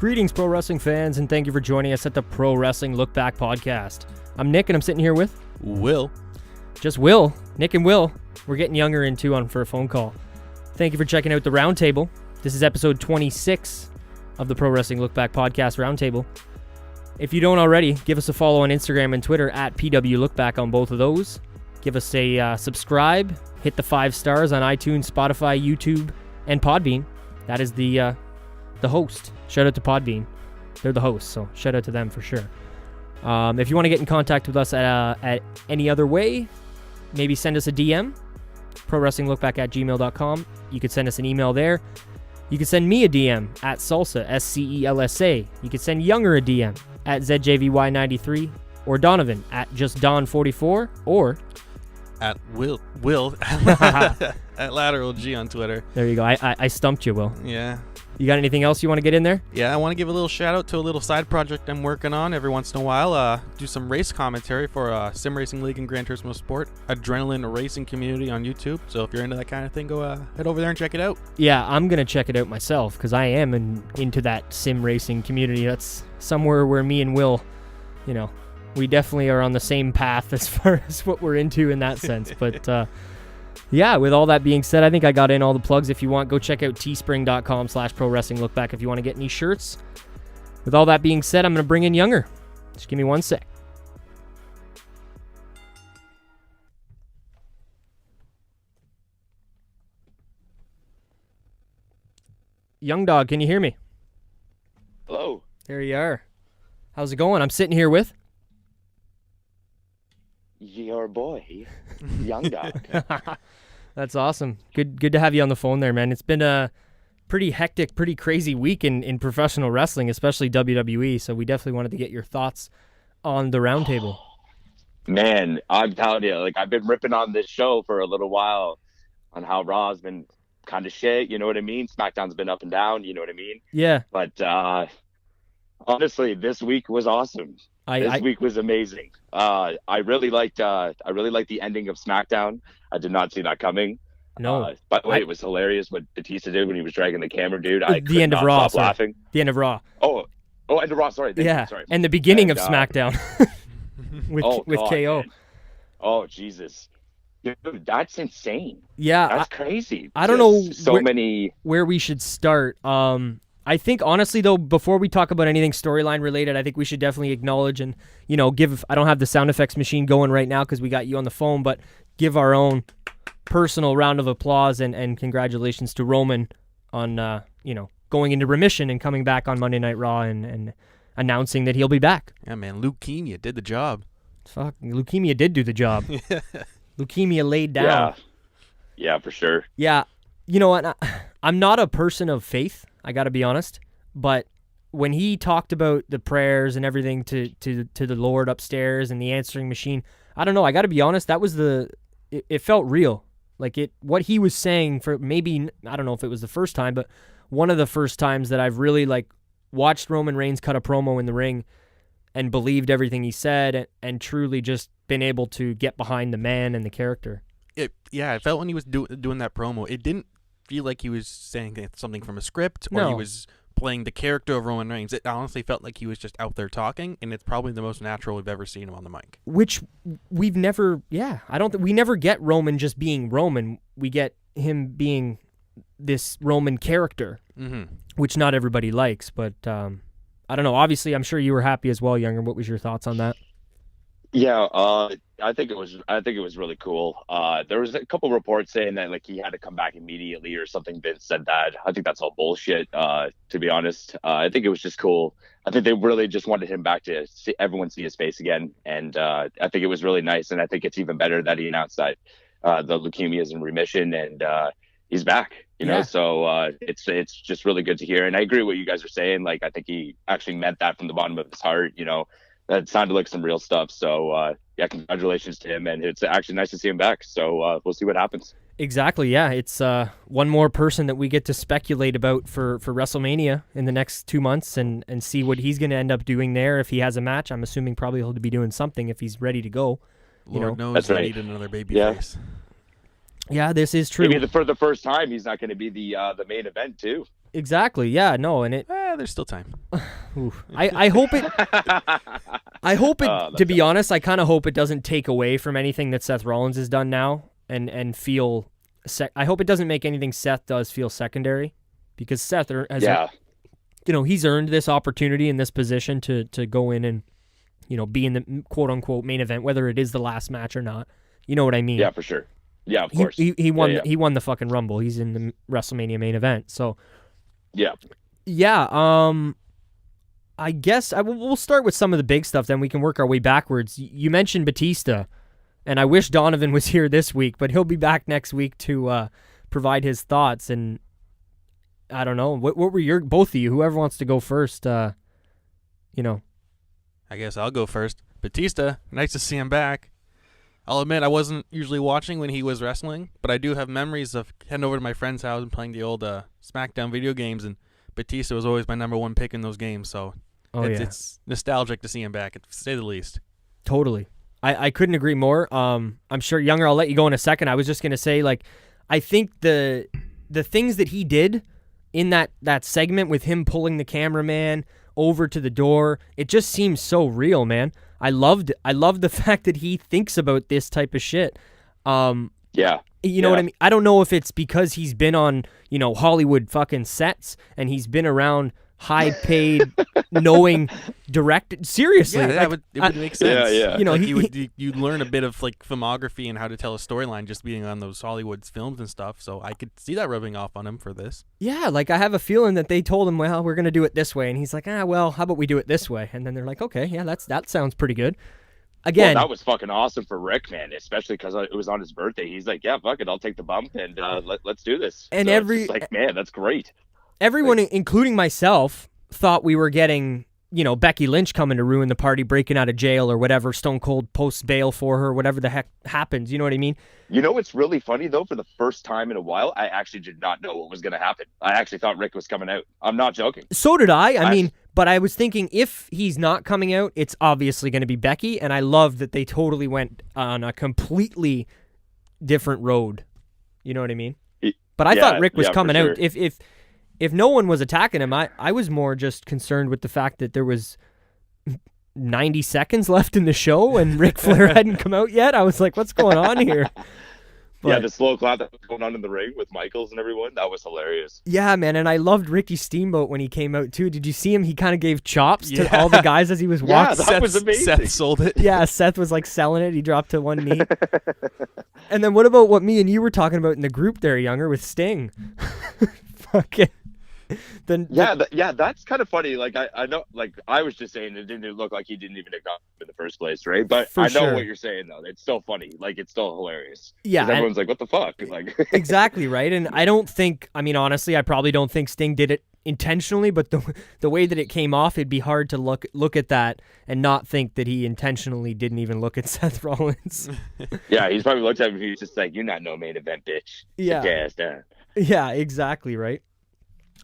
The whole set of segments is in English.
Greetings, pro wrestling fans, and thank you for joining us at the Pro Wrestling LookBack Podcast. I'm Nick, and I'm sitting here with... Will. Just Will. Nick and Will. We're getting younger in too for a phone call. Thank you for checking out the Roundtable. This is episode 26 of the Pro Wrestling LookBack Podcast Roundtable. If you don't already, give us a follow on Instagram and Twitter at PWLookBack on both of those. Give us a subscribe. Hit the 5 stars on iTunes, Spotify, YouTube, and Podbean. That is the host. Shout out to Podbean. They're the hosts, so shout out to them for sure. If you want to get in contact with us at any other way, maybe send us a DM, prowrestlinglookback@gmail.com. You could send us an email there. You could send me a DM at Salsa, SCELSA. You could send Younger a DM at ZJVY93, or Donovan at JustDon44, or at Will at Lateral G on Twitter. There you go. I stumped you, Will. Yeah. You got anything else you want to get in there? Yeah, I want to give a little shout out to a little side project I'm working on every once in a while. Do some race commentary for Sim Racing League and Gran Turismo Sport, Adrenaline Racing Community on YouTube. So if you're into that kind of thing, go head over there and check it out. Yeah, I'm going to check it out myself because I am into that sim racing community. That's somewhere where me and Will, we definitely are on the same path as far as what we're into in that sense. But yeah, with all that being said, I think I got in all the plugs. If you want, go check out teespring.com/ProWrestlingLookBack if you want to get any shirts. With all that being said, I'm going to bring in Younger. Just give me 1 sec. Young Dog, can you hear me? Hello. There you are. How's it going? I'm sitting here with... Your boy, Young Dog. That's awesome. Good to have you on the phone there, man. It's been a pretty hectic, pretty crazy week in professional wrestling, especially WWE, so we definitely wanted to get your thoughts on the Roundtable. Man, I'm telling you, I've been ripping on this show for a little while on how Raw's been kind of shit, you know what I mean? SmackDown's been up and down, you know what I mean? Yeah. But honestly, this week was awesome. This week was amazing. I really liked the ending of SmackDown. I did not see that coming. No. By the way, it was hilarious what Batista did when he was dragging the camera, dude. The end of Raw. Stop laughing. The end of Raw. Oh, end of Raw. Sorry. Yeah. Sorry. And the beginning of SmackDown with KO. Man. Oh, Jesus. Dude, that's insane. Yeah. That's crazy. I don't know where we should start. I think, honestly, though, before we talk about anything storyline related, I think we should definitely acknowledge and, give... I don't have the sound effects machine going right now because we got you on the phone, but give our own personal round of applause and congratulations to Roman on, going into remission and coming back on Monday Night Raw and announcing that he'll be back. Yeah, man, leukemia did the job. Fuck, leukemia did do the job. Leukemia laid down. Yeah, for sure. Yeah, you know what? I'm not a person of faith, I got to be honest, but when he talked about the prayers and everything to the Lord upstairs and the answering machine, I don't know, I got to be honest, that was it felt real. What he was saying, for maybe, I don't know if it was the first time, but one of the first times that I've really watched Roman Reigns cut a promo in the ring and believed everything he said and truly just been able to get behind the man and the character. I felt when he was doing that promo, it didn't feel like he was saying something from a script or he was playing the character of Roman Reigns. It honestly felt like he was just out there talking, and it's probably the most natural we've ever seen him on the mic. Which we've never, we never get Roman just being Roman. We get him being this Roman character, which not everybody likes, but I don't know. Obviously, I'm sure you were happy as well, Younger. What was your thoughts on that? Yeah, I think it was really cool. There was a couple reports saying that he had to come back immediately or something. Vince said that. I think that's all bullshit. To be honest, I think it was just cool. I think they really just wanted him back to see everyone see his face again, and I think it was really nice. And I think it's even better that he announced that the leukemia is in remission and he's back. You know, so it's just really good to hear. And I agree with what you guys are saying. I think he actually meant that from the bottom of his heart. That sounded like some real stuff. So, congratulations to him. And it's actually nice to see him back. So we'll see what happens. Exactly, yeah. It's one more person that we get to speculate about for WrestleMania in the next 2 months and see what he's going to end up doing there. If he has a match, I'm assuming probably he'll be doing something if he's ready to go. Lord knows That's they right. need another baby face. Yeah, this is true. Maybe for the first time, he's not going to be the main event too. Exactly. Yeah. No. And it. There's still time. I hope it. I hope it. To be honest, I kind of hope it doesn't take away from anything that Seth Rollins has done now, and feel. I hope it doesn't make anything Seth does feel secondary, because Seth has. Yeah. He's earned this opportunity in this position to go in and, be in the quote unquote main event, whether it is the last match or not. You know what I mean? Yeah, for sure. Yeah, of course. He won. He won the fucking Rumble. He's in the WrestleMania main event. So. Yeah. Yeah, I guess we'll start with some of the big stuff, then we can work our way backwards. You mentioned Batista, and I wish Donovan was here this week, but he'll be back next week to provide his thoughts. And I don't know, what were both of you, whoever wants to go first, I guess I'll go first. Batista, nice to see him back. I'll admit I wasn't usually watching when he was wrestling, but I do have memories of heading over to my friend's house and playing the old Smackdown video games, and Batista was always my number one pick in those games, so it's nostalgic to see him back, to say the least. Totally. I couldn't agree more. I'm sure, Younger, I'll let you go in a second. I was just going to say, I think the things that he did in that segment with him pulling the cameraman over to the door, it just seems so real, man. I loved the fact that he thinks about this type of shit. Yeah. You know what I mean? I don't know if it's because he's been on, Hollywood fucking sets and he's been around high-paid, knowing directed. Seriously, it would make sense. Yeah. You learn a bit of filmography and how to tell a storyline just being on those Hollywood films and stuff. So I could see that rubbing off on him for this. Yeah, I have a feeling that they told him, well, we're gonna do it this way, and he's like, well, how about we do it this way? And then they're like, okay, yeah, that sounds pretty good. Again, that was fucking awesome for Rick, man, especially because it was on his birthday. He's like, yeah, fuck it, I'll take the bump and let's do this. And so man, that's great. Everyone, including myself, thought we were getting, Becky Lynch coming to ruin the party, breaking out of jail or whatever, Stone Cold posts bail for her, whatever the heck happens. You know what I mean? What's really funny, though? For the first time in a while, I actually did not know what was going to happen. I actually thought Rick was coming out. I'm not joking. So did I. But I was thinking, if he's not coming out, it's obviously going to be Becky, and I love that they totally went on a completely different road. You know what I mean? But I thought Rick was coming out. If no one was attacking him, I was more just concerned with the fact that there was 90 seconds left in the show and Ric Flair hadn't come out yet. I was like, what's going on here? But, the slow clap that was going on in the ring with Michaels and everyone, that was hilarious. Yeah, man, and I loved Ricky Steamboat when he came out, too. Did you see him? He kind of gave chops to all the guys as he was walking. Yeah, that was amazing. Seth sold it. Yeah, Seth was selling it. He dropped to one knee. And then what about what me and you were talking about in the group there, Younger, with Sting? Fucking... that's kind of funny. I know, I was just saying it didn't look like he didn't even acknowledge in the first place, right? But I know what you're saying, though. It's still funny. It's still hilarious. Yeah. Everyone's like, what the fuck? Exactly, right? And I don't think, honestly, I probably don't think Sting did it intentionally, but the way that it came off, it'd be hard to look at that and not think that he intentionally didn't even look at Seth Rollins. Yeah, he's probably looked at him and he's just like, you're not no main event, bitch. Yeah. Sit your ass down. Yeah, exactly, right?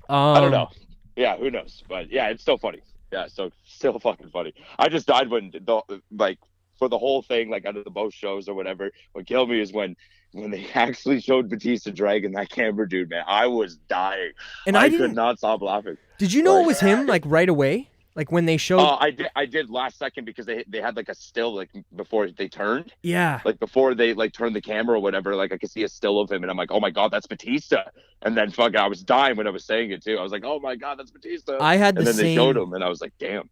I don't know. Yeah, who knows? But yeah, it's still funny. Yeah, so still fucking funny. I just died when for the whole thing, under the both shows or whatever. What killed me is when they actually showed Batista dragging that camera dude, man. I was dying. And I could not stop laughing. Did you know it was him right away? When they showed... I did last second because they had a still before they turned. Yeah. Before they turned the camera or whatever, I could see a still of him and I'm like, oh my God, that's Batista. And then I was dying when I was saying it too. I was like, oh my God, that's Batista. And then they showed him and I was like, damn.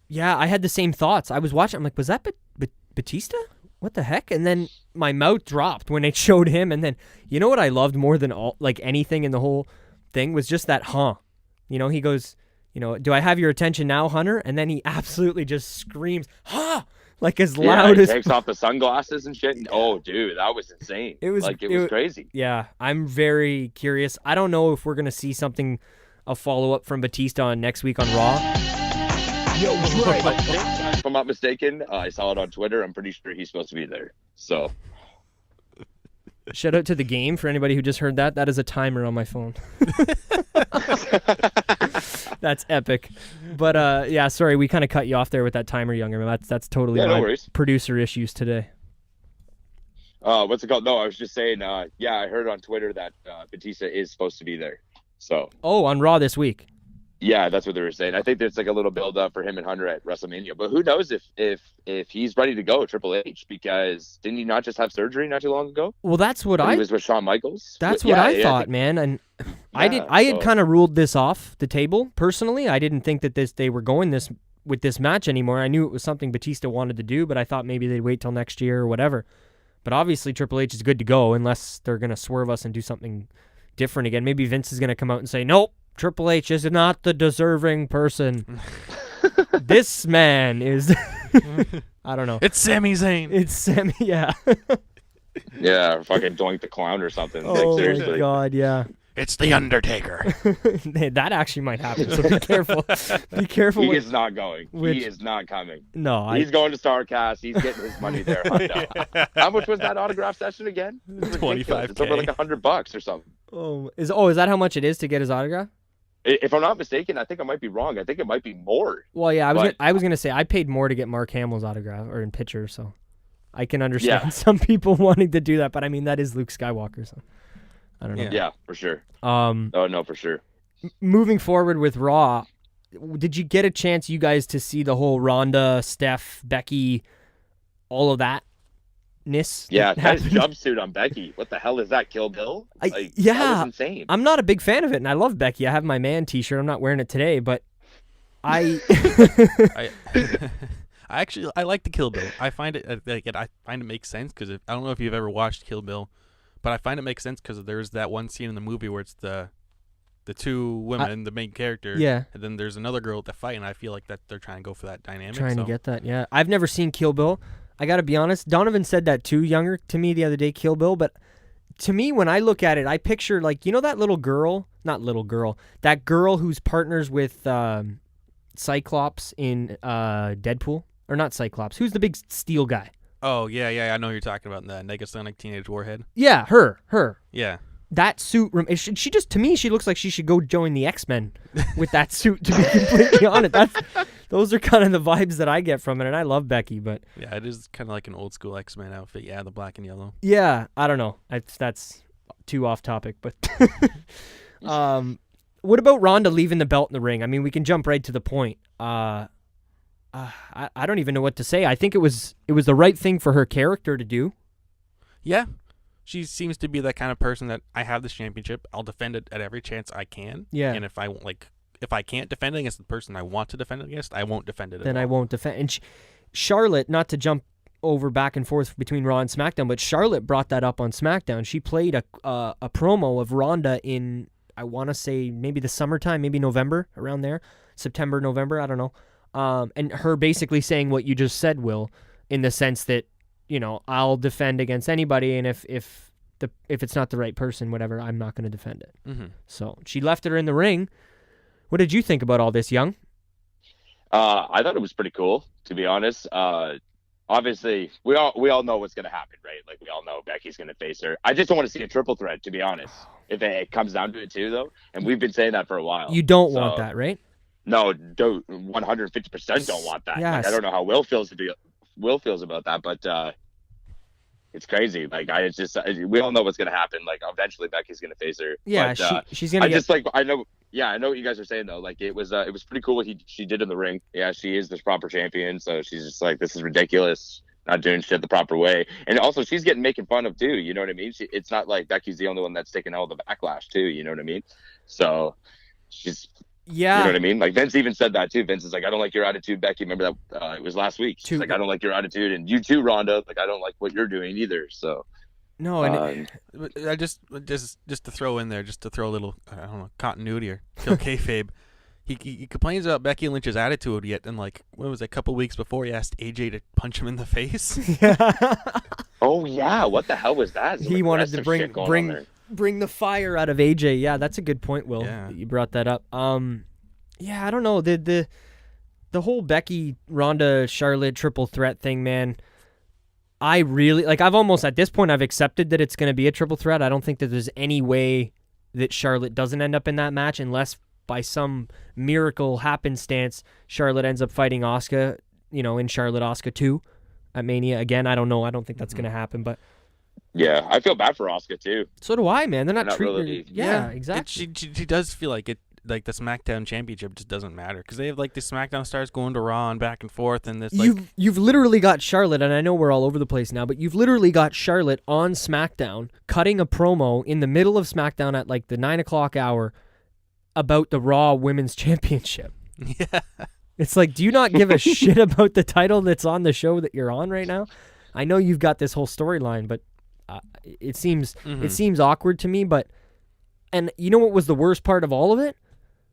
Yeah, I had the same thoughts. I was watching, I'm like, was that Batista? What the heck? And then my mouth dropped when it showed him. And then, you know what I loved more than anything in the whole thing was just that, he goes... do I have your attention now, Hunter? And then he absolutely just screams, "Ha!" As loud as... He takes off the sunglasses and shit. And, oh, dude, that was insane. It was crazy. Yeah, I'm very curious. I don't know if we're going to see a follow-up from Batista on next week on Raw. Yo, right. If I'm not mistaken, I saw it on Twitter. I'm pretty sure he's supposed to be there. So... Shout out to the game for anybody who just heard that. That is a timer on my phone. That's epic. But yeah, sorry, we kind of cut you off there with that timer, Younger. That's totally my producer issues today. What's it called? No, I was just saying, I heard on Twitter that Batista is supposed to be there. So. Oh, on Raw this week. Yeah, that's what they were saying. I think there's like a little build up for him and Hunter at WrestleMania, but who knows if he's ready to go, Triple H, because didn't he not just have surgery not too long ago? Well, that's what he was with Shawn Michaels. That's what I thought, man. And I had kind of ruled this off the table personally. I didn't think that they were going with this match anymore. I knew it was something Batista wanted to do, but I thought maybe they'd wait till next year or whatever. But obviously Triple H is good to go unless they're going to swerve us and do something different again. Maybe Vince is going to come out and say, nope, Triple H is not the deserving person. This man is... I don't know. It's Sami Zayn. It's Sami, yeah. Yeah, or fucking Doink the Clown or something. Oh, seriously. my God, yeah. It's The Undertaker. That actually might happen, so be careful. Be careful. He is not going. He is not coming. No. He's going to StarCast. He's getting his money there. How much was that autograph session again? $25K. It's over like $100 or something. Is that how much it is to get his autograph? If I'm not mistaken, I think I might be wrong. I think it might be more. Well, yeah, I was gonna say I paid more to get Mark Hamill's autograph or in picture, so I can understand some people wanting to do that. But I mean, that is Luke Skywalker, so I don't know. Yeah, for sure. Oh no, for sure. Moving forward with Raw, did you get a chance, you guys, to see the whole Ronda, Steph, Becky, all of that? Yeah, nice jumpsuit on Becky. What the hell is that? Kill Bill? That was insane. I'm not a big fan of it, and I love Becky. I have my man T-shirt. I'm not wearing it today, but I I like the Kill Bill. I find it makes sense because I don't know if you've ever watched Kill Bill, but I find it makes sense because there's that one scene in the movie where it's the two women, the main character, and then there's another girl at the fight, and I feel like that they're trying to go for that dynamic. To get that, yeah. I've never seen Kill Bill. I got to be honest, Donovan said that too, younger, to me the other day, Kill Bill, but to me, when I look at it, I picture, like, you know that that girl who's partners with Cyclops in Deadpool? Or not Cyclops, who's the big steel guy? Oh, yeah, I know who you're talking about, the Negasonic Teenage Warhead. Yeah, her. Yeah. That suit, she just, to me, she looks like she should go join the X-Men with that suit, to be completely honest. Those are kind of the vibes that I get from it, and I love Becky, but... Yeah, it is kind of like an old school X-Men outfit, the black and yellow. Yeah, I don't know. That's too off topic, but... what about Ronda leaving the belt in the ring? I mean, we can jump right to the point. I don't even know what to say. I think it was the right thing for her character to do. Yeah. She seems to be that kind of person that I have this championship, I'll defend it at every chance I can. Yeah. And if I can't defend it against the person I want to defend it against, I won't defend it. Then I won't defend. And Charlotte, not to jump over back and forth between Raw and SmackDown, but Charlotte brought that up on SmackDown. She played a promo of Ronda in, I want to say, maybe the summertime, maybe November, around there, September, November, I don't know. And her basically saying what you just said, Will, in the sense that, you know, I'll defend against anybody, and if it's not the right person, whatever, I'm not going to defend it. Mm-hmm. So she left her in the ring. What did you think about all this, Young? I thought it was pretty cool, to be honest. Obviously, we all know what's going to happen, right? Like, we all know Becky's going to face her. I just don't want to see a triple threat, to be honest. If it comes down to it, too, though. And we've been saying that for a while. You don't want that, right? No, 150% don't want that. Yes. Like, I don't know how Will feels about that, but it's crazy. Like, we all know what's gonna happen. Like, eventually Becky's gonna face her. Yeah, but, she's gonna. I know what you guys are saying though. Like, it was pretty cool what she did in the ring. Yeah, she is the proper champion. So she's just like, this is ridiculous, not doing shit the proper way. And also, she's getting making fun of too. You know what I mean? It's not like Becky's the only one that's taking all the backlash too. You know what I mean? So she's. Yeah. You know what I mean? Like, Vince even said that too. Vince is like, I don't like your attitude, Becky. Remember that? It was last week. She's like, I don't like your attitude. And you too, Ronda. Like, I don't like what you're doing either. So. No, and I just to throw in there, just to throw a little, I don't know, continuity or kill kayfabe. He complains about Becky Lynch's attitude, yet, and like, what was it, a couple weeks before, he asked AJ to punch him in the face. Oh yeah, what the hell was that? He wanted to bring the fire out of AJ. Yeah, that's a good point, Will. Yeah. You brought that up. Yeah, I don't know. The whole Becky, Ronda, Charlotte triple threat thing, man. I really, like, I've almost, at this point, I've accepted that it's going to be a triple threat. I don't think that there's any way that Charlotte doesn't end up in that match unless by some miracle happenstance Charlotte ends up fighting Asuka, you know, in Charlotte Asuka 2 at Mania. Again, I don't know. I don't think that's going to happen, but Yeah, I feel bad for Asuka too. So do I, man. They're not treating really. her. Yeah, exactly. She does feel like it. Like the SmackDown Championship just doesn't matter because they have like the SmackDown stars going to Raw and back and forth, and this you've literally got Charlotte, and I know we're all over the place now, but you've literally got Charlotte on SmackDown cutting a promo in the middle of SmackDown at like the 9 o'clock hour about the Raw Women's Championship. Yeah, it's like, do you not give a shit about the title that's on the show that you're on right now? I know you've got this whole storyline, but it seems awkward to me. But and you know what was the worst part of all of it?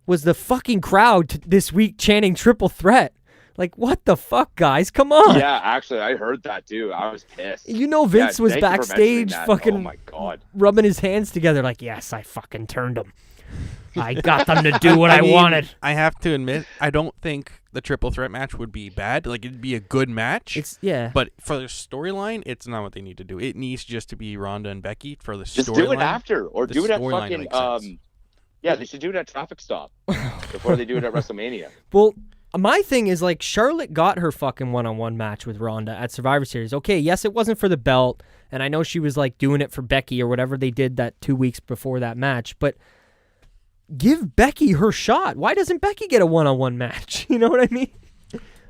Was the fucking crowd this week chanting triple threat. Like, what the fuck, guys? Come on. Yeah, actually, I heard that too. I was pissed. You know Vince was backstage fucking oh my God. rubbing his hands together like, yes, I fucking turned them. I got them to do what I wanted. I have to admit, I don't think the triple threat match would be bad. Like, it'd be a good match. But for the storyline, it's not what they need to do. It needs just to be Ronda and Becky for the storyline. Just do it after, or do it at fucking yeah, they should do it at Traffic Stop before they do it at WrestleMania. Well, my thing is, like, Charlotte got her fucking one-on-one match with Ronda at Survivor Series. Okay, yes, it wasn't for the belt, and I know she was, like, doing it for Becky or whatever they did that 2 weeks before that match, but give Becky her shot. Why doesn't Becky get a one-on-one match? You know what I mean?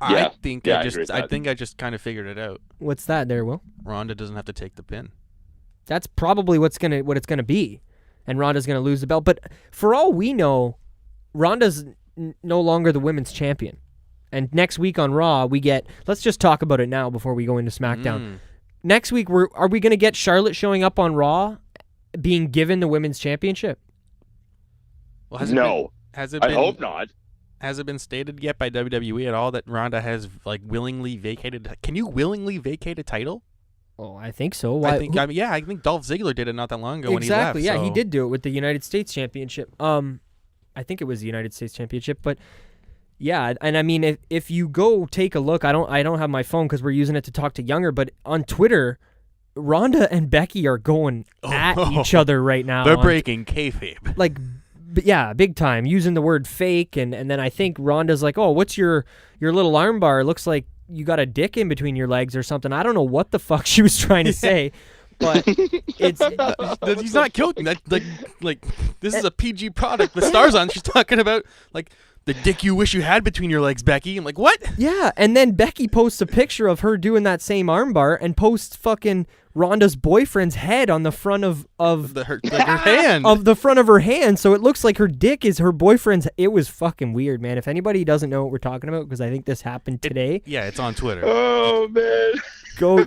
I think I just kind of figured it out. What's that there, Will? Ronda doesn't have to take the pin. That's probably what it's gonna be. And Ronda's going to lose the belt. But for all we know, Ronda's no longer the women's champion. And next week on Raw, we get... Let's just talk about it now before we go into SmackDown. Next week, are we going to get Charlotte showing up on Raw being given the women's championship? Well, I hope not. Has it been stated yet by WWE at all that Ronda has like willingly vacated... Can you willingly vacate a title? Oh, I think so. Why? I think Dolph Ziggler did it not that long ago when he left. Exactly, yeah, he did do it with the United States Championship. I think it was the United States Championship, but yeah, and I mean, if you go take a look, I don't have my phone because we're using it to talk to Younger, but on Twitter, Ronda and Becky are going at each other right now. They're breaking kayfabe. Like, yeah, big time, using the word fake, and then I think Ronda's like, oh, what's your little armbar? It looks like you got a dick in between your legs or something. I don't know what the fuck she was trying to say, but it's... He's not joking. That, like, this is a PG product. The star's on. She's talking about, like, the dick you wish you had between your legs, Becky. I'm like, what? Yeah, and then Becky posts a picture of her doing that same armbar and posts fucking Ronda's boyfriend's head on the front of her hand. Of the front of her hand, so it looks like her dick is her boyfriend's. It was fucking weird, man. If anybody doesn't know what we're talking about, because I think this happened today. It's on Twitter. Oh man. Go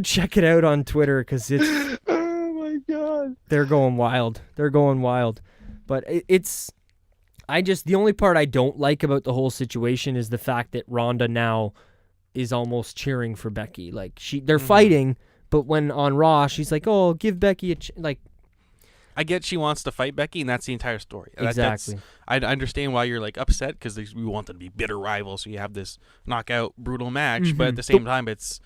check it out on Twitter because it's. Oh my God. They're going wild. But it's. The only part I don't like about the whole situation is the fact that Ronda now is almost cheering for Becky. Like they're fighting. But when on Raw, she's like, "Oh, give Becky a I get she wants to fight Becky, and that's the entire story. Exactly. I understand why you're like upset because we want them to be bitter rivals. So you have this knockout, brutal match, but at the same time, it's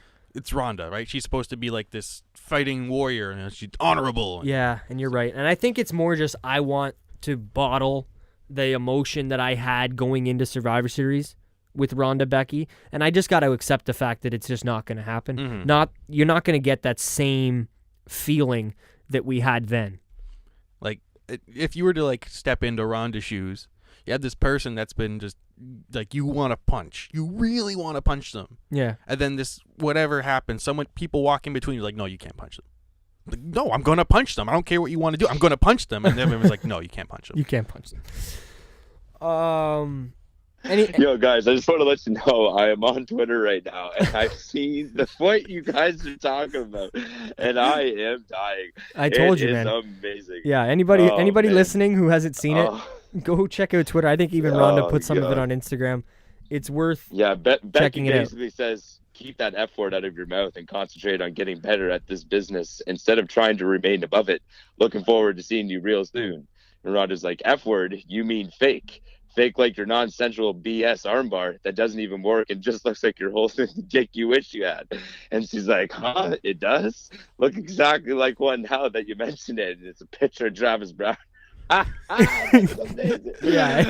Ronda, right? She's supposed to be like this fighting warrior, and she's honorable. Yeah, and you're right. And I think it's more just I want to bottle the emotion that I had going into Survivor Series with Ronda Becky, and I just got to accept the fact that it's just not going to happen. You're not going to get that same feeling that we had then. Like if you were to like step into Ronda's shoes, you have this person that's been just like you want to punch, you really want to punch them. Yeah. And then this whatever happens, people walk in between. You're like, no, you can't punch them. Like, no, I'm going to punch them. I don't care what you want to do. I'm going to punch them. And then everyone's like, no, you can't punch them. You can't punch them. Yo, guys, I just want to let you know I am on Twitter right now, and I've seen what you guys are talking about, and I am dying. I told you, man. It's amazing. Yeah, anybody listening who hasn't seen it, go check out Twitter. I think even Ronda put some of it on Instagram. It's worth Becky it out. Basically says, keep that F word out of your mouth and concentrate on getting better at this business instead of trying to remain above it. Looking forward to seeing you real soon. And Ronda's like, F word, you mean fake. Fake like your non-sensual BS armbar that doesn't even work and just looks like you're holding the dick you wish you had. And she's like, huh? It does? Look exactly like one now that you mentioned it. And it's a picture of Travis Brown. That's amazing. Yeah.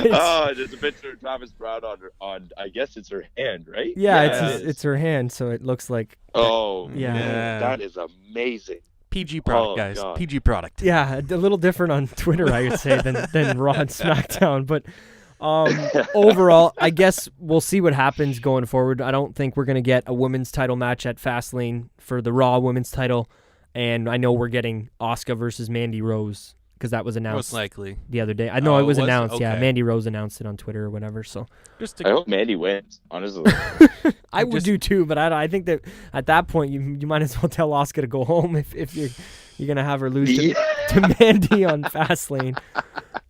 There's a picture of Travis Brown on I guess it's her hand, right? Yeah, it's her hand, so it looks like. Oh, yeah. Man, that is amazing. PG product, guys. God. PG product. Yeah, a little different on Twitter, I would say, than Raw and SmackDown. But overall, I guess we'll see what happens going forward. I don't think we're going to get a women's title match at Fastlane for the Raw women's title. And I know we're getting Asuka versus Mandy Rose because that was announced Most likely. the other day. I know it was announced. Okay. Yeah, Mandy Rose announced it on Twitter or whatever. So I hope Mandy wins, honestly. I would do too, but I think that at that point you might as well tell Asuka to go home if you're going to have her lose to Mandy on Fastlane.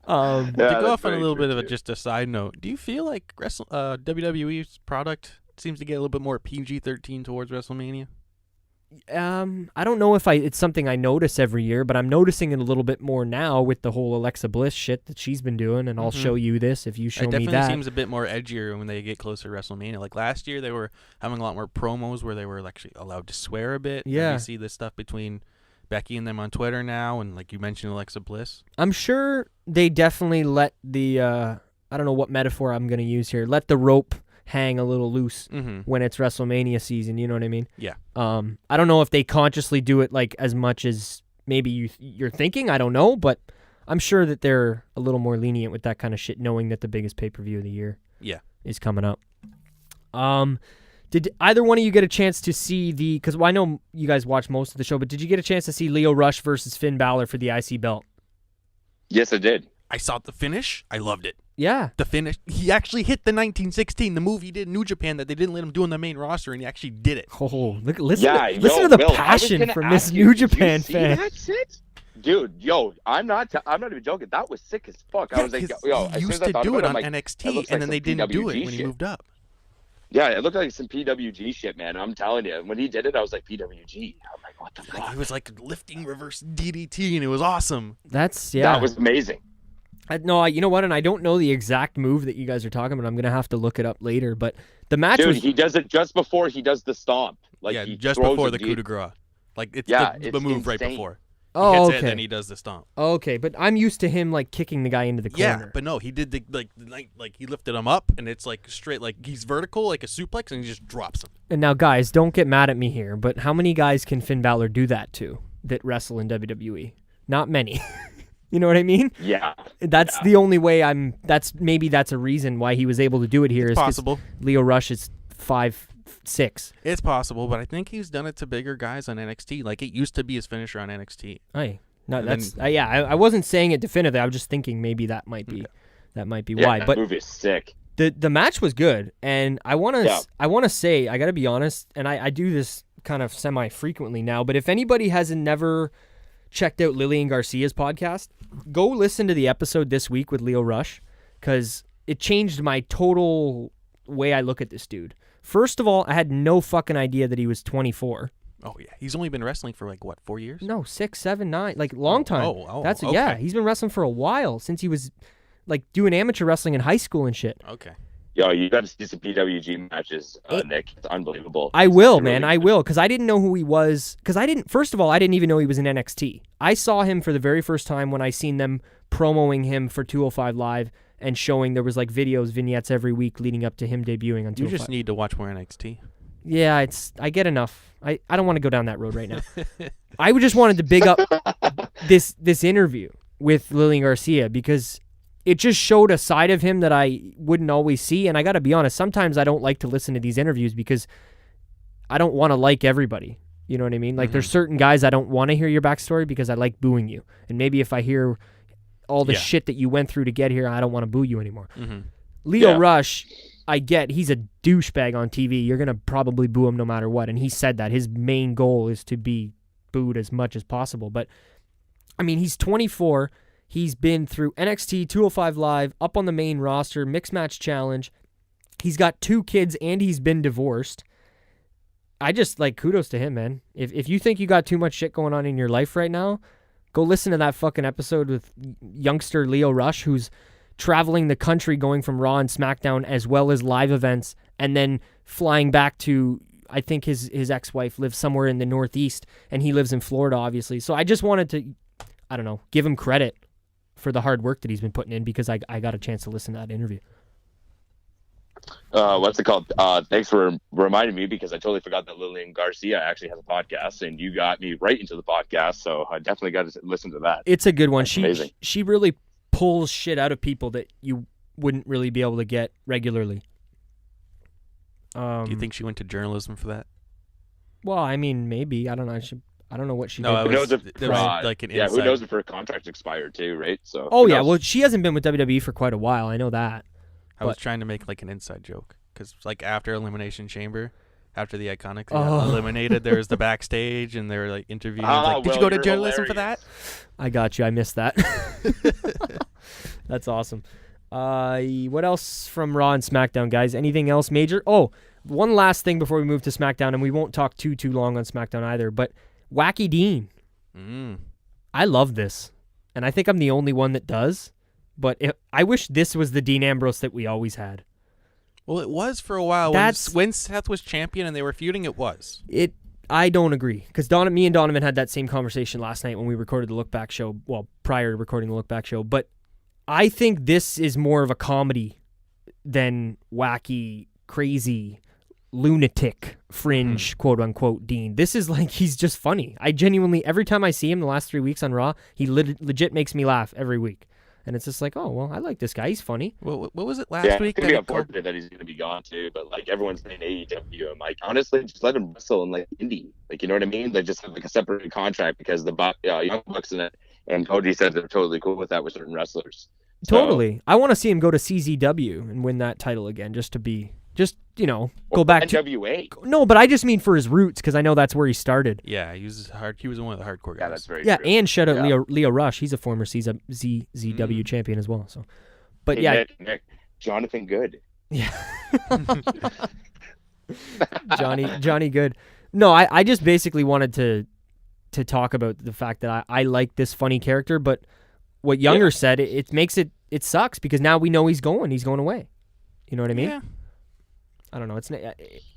To go off on a little bit of just a side note, do you feel like WWE's product seems to get a little bit more PG-13 towards WrestleMania? I don't know if it's something I notice every year, but I'm noticing it a little bit more now with the whole Alexa Bliss shit that she's been doing, and I'll show you this if you show me that. It definitely seems a bit more edgier when they get closer to WrestleMania. Like last year, they were having a lot more promos where they were actually allowed to swear a bit. Yeah. And you see this stuff between Becky and them on Twitter now, and like you mentioned Alexa Bliss. I'm sure they definitely let the, I don't know what metaphor I'm going to use here, let the rope hang a little loose when it's WrestleMania season, you know what I mean? Yeah. I don't know if they consciously do it like as much as maybe you're thinking, I don't know, but I'm sure that they're a little more lenient with that kind of shit, knowing that the biggest pay-per-view of the year is coming up. Did either one of you get a chance to see because I know you guys watched most of the show, but did you get a chance to see Lio Rush versus Finn Balor for the IC belt? Yes, I did. I saw the finish. I loved it. Yeah. The finish. He actually hit the 1916, the move he did in New Japan that they didn't let him do on the main roster, and he actually did it. Oh, listen to the passion from this New Japan fan. That shit? Dude, I'm not even joking. That was sick as fuck. Yeah, I was like, he used to do it on NXT, and then they didn't do it when he moved up. Yeah, it looked like some PWG shit, man. I'm telling you. When he did it, I was like, PWG. I'm like, what the fuck? He was like lifting reverse DDT, and it was awesome. That was amazing. No, you know what? And I don't know the exact move that you guys are talking about. I'm going to have to look it up later. But the match he does it just before he does the stomp. Like he just before the coup de grace. Like it's the move right before. Oh, he hits okay. it, then he does the stomp. Okay, but I'm used to him like kicking the guy into the corner. Yeah, but no, he did the like he lifted him up, and it's like straight, like he's vertical like a suplex, and he just drops him. And now, guys, don't get mad at me here, but how many guys can Finn Balor do that to that wrestle in WWE? Not many. You know what I mean? Yeah. That's the only way that's a reason why he was able to do it here. It's possible. Lio Rush is 5'6". It's possible, but I think he's done it to bigger guys on NXT. Like it used to be his finisher on NXT. I wasn't saying it definitively. I was just thinking maybe that might be why. That But move is sick. The match was good, and I want to say, I got to be honest, and I do this kind of semi frequently now, but if anybody hasn't never checked out Lillian Garcia's podcast, go listen to the episode this week with Lio Rush, because it changed my total way I look at this dude. First of all, I had no fucking idea that he was 24. Oh yeah, he's only been wrestling for like what, 4 years? No, 6, 7, 9, like long time. Okay. Yeah, he's been wrestling for a while, since he was like doing amateur wrestling in high school and shit. Okay. Yo, you got to see some PWG matches, Nick. It's unbelievable. I will, man. I will, because I didn't know who he was. Because first of all, I didn't even know he was in NXT. I saw him for the very first time when I seen them promoting him for 205 Live and showing there was like vignettes every week leading up to him debuting on 205. You just need to watch more NXT. Yeah, I get enough. I don't want to go down that road right now. I just wanted to big up this interview with Lillian Garcia, because it just showed a side of him that I wouldn't always see. And I got to be honest, sometimes I don't like to listen to these interviews because I don't want to like everybody. You know what I mean? Like there's certain guys I don't want to hear your backstory because I like booing you. And maybe if I hear all the shit that you went through to get here, I don't want to boo you anymore. Lio Rush, I get he's a douchebag on TV. You're going to probably boo him no matter what. And he said that his main goal is to be booed as much as possible. But I mean, he's 24. He's been through NXT, 205 Live, up on the main roster, Mixed Match Challenge. He's got 2 kids, and he's been divorced. I just, kudos to him, man. If you think you got too much shit going on in your life right now, go listen to that fucking episode with youngster Lio Rush, who's traveling the country going from Raw and SmackDown as well as live events, and then flying back to, I think his ex-wife lives somewhere in the Northeast, and he lives in Florida, obviously. So I just wanted to, I don't know, give him credit for the hard work that he's been putting in, because I got a chance to listen to that interview. what's it called? Thanks for reminding me, because I totally forgot that Lillian Garcia actually has a podcast, and you got me right into the podcast, so I definitely got to listen to that. It's a good one. That's amazing. She really pulls shit out of people that you wouldn't really be able to get regularly. Do you think she went to journalism for that? Well, I mean, maybe. I don't know. I don't know what she did. Who knows if like an who knows if her contract's expired too, right? So. Oh yeah, well she hasn't been with WWE for quite a while. I know that. I was trying to make like an inside joke because like after Elimination Chamber, after the Iconics got eliminated, there was the backstage and they were like interviewing. Did you go to journalism for that? I got you. I missed that. That's awesome. What else from Raw and SmackDown, guys? Anything else major? Oh, one last thing before we move to SmackDown, and we won't talk too long on SmackDown either, but Wacky Dean. I love this, and I think I'm the only one that does, but I wish this was the Dean Ambrose that we always had. Well, it was for a while. When Seth was champion and they were feuding, it was. I don't agree, because me and Donovan had that same conversation last night when we recorded the LookBack Show, well, prior to recording the LookBack Show, but I think this is more of a comedy than wacky, crazy, lunatic, fringe, quote-unquote, Dean. This is like, he's just funny. I genuinely, every time I see him the last 3 weeks on Raw, he legit makes me laugh every week. And it's just like, oh, well, I like this guy. He's funny. What was it last week? It's unfortunate that he's going to be gone, too. But, like, everyone's saying AEW. I'm like, honestly, just let him wrestle in, like, indie. Like, you know what I mean? They just have, like, a separate contract because the Young Bucks and Cody said they're totally cool with that with certain wrestlers. Totally. I want to see him go to CZW and win that title again, just, go back to NWA. No, but I just mean for his roots, because I know that's where he started. Yeah, he was one of the hardcore guys. Yeah, that's very true. And shout out Leo Rush. He's a former ZW champion as well. So, but Nick, Jonathan Good. Yeah. Johnny Good. No, I just basically wanted to talk about the fact that I like this funny character, but what Younger said, it makes it sucks because now we know he's going away. You know what I mean? Yeah. I don't know.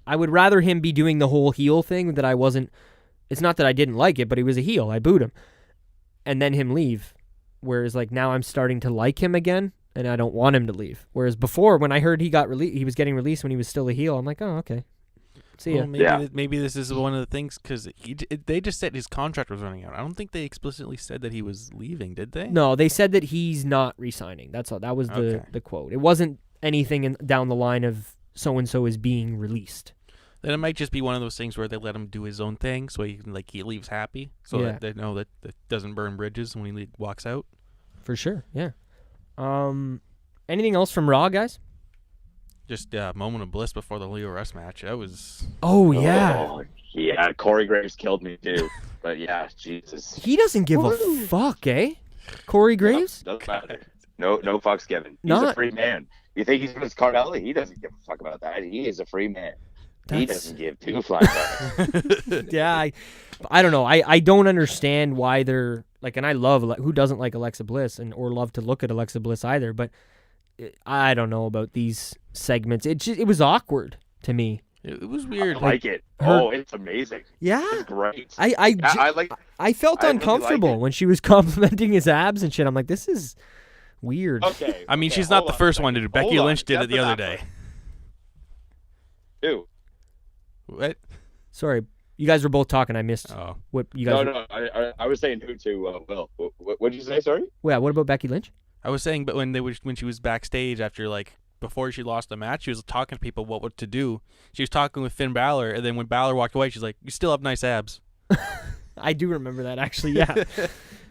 I would rather him be doing the whole heel thing that I wasn't. It's not that I didn't like it, but he was a heel. I booed him, and then him leave. Whereas like now I'm starting to like him again, and I don't want him to leave. Whereas before, when I heard he was getting released when he was still a heel, I'm like, oh okay. See ya. Well, maybe this is one of the things because they just said his contract was running out. I don't think they explicitly said that he was leaving, did they? No, they said that he's not re-signing. That's all. That was the quote. It wasn't anything down the line of so-and-so is being released. Then it might just be one of those things where they let him do his own thing so he leaves happy so that they know that doesn't burn bridges when he walks out. For sure, yeah. Anything else from Raw, guys? Just a moment of bliss before the Leo Rush match. That was... Oh, yeah. Oh, yeah, Corey Graves killed me, too. But, yeah, Jesus. He doesn't give a fuck, eh? Corey Graves? No, doesn't matter. No fucks given. He's a free man. You think he's with Cardelli? He doesn't give a fuck about that. He is a free man. He doesn't give two flying fucks. Yeah, I don't know. I don't understand why they're... Like, and I love... Who doesn't like Alexa Bliss or love to look at Alexa Bliss either, but... I don't know about these segments. It was awkward to me. It was weird. I like it. It's amazing. Yeah, it's great. I felt uncomfortable when she was complimenting his abs and shit. I'm like, this is weird. Okay. I mean, she's not the first one to do. Becky Lynch did it the other day. Who? What? Sorry, you guys were both talking. I missed what you guys. No. I was saying who to Will. What did you say? Sorry. Yeah. What about Becky Lynch? I was saying, but when she was backstage after before she lost the match, she was talking to people what to do. She was talking with Finn Balor, and then when Balor walked away, she's like, "You still have nice abs." I do remember that actually. Yeah.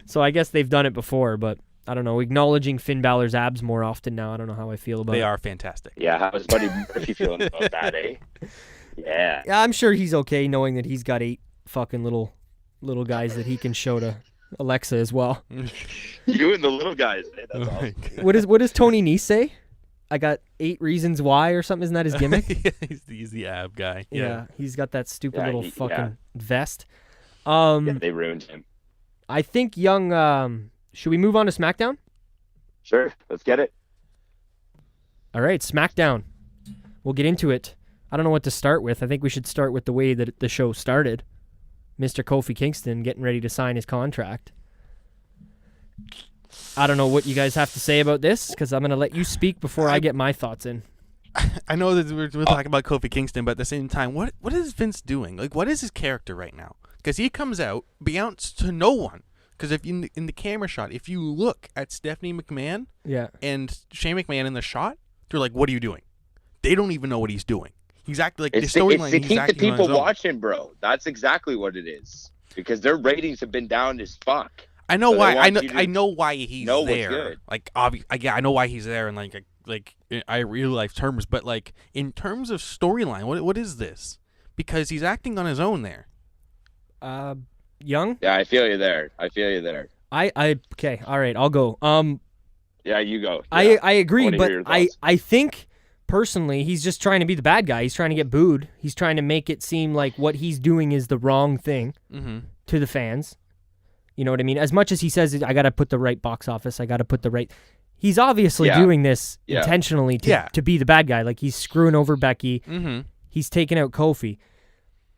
So I guess they've done it before, but I don't know. Acknowledging Finn Balor's abs more often now. I don't know how I feel about it. They are fantastic. Yeah. How's Buddy Murphy feeling about that? Yeah. Yeah, I'm sure he's okay knowing that he's got 8 fucking little guys that he can show to Alexa as well. You and the little guys, man. That's awesome. What does Tony Nese say? I got 8 reasons why or something. Isn't that his gimmick? He's the ab guy. Yeah, he's got that stupid little fucking vest. They ruined him. I think should we move on to SmackDown? Sure, let's get it. All right, SmackDown. We'll get into it. I don't know what to start with. I think we should start with the way that the show started. Mr. Kofi Kingston getting ready to sign his contract. I don't know what you guys have to say about this because I'm going to let you speak before I get my thoughts in. I know that we're talking about Kofi Kingston, but at the same time, what is Vince doing? Like, what is his character right now? Because he comes out, beyond to no one. Because if in the camera shot, if you look at Stephanie McMahon and Shane McMahon in the shot, they're like, "What are you doing?" They don't even know what he's doing. He's acting like the storyline. It's to keep the people watching, bro. That's exactly what it is. Because their ratings have been down as fuck. I know why. I know why he's there. Good. Like, I know why he's there, and like real life terms. But like in terms of storyline, what is this? Because he's acting on his own there. Young. Yeah, I feel you there. Okay. All right. I'll go. Yeah, you go. Yeah. I agree, but I think personally he's just trying to be the bad guy. He's trying to get booed. He's trying to make it seem like what he's doing is the wrong thing to the fans. You know what I mean? As much as he says, I got to put the right box office, I got to put the right... He's obviously doing this intentionally to be the bad guy. Like, he's screwing over Becky. He's taking out Kofi.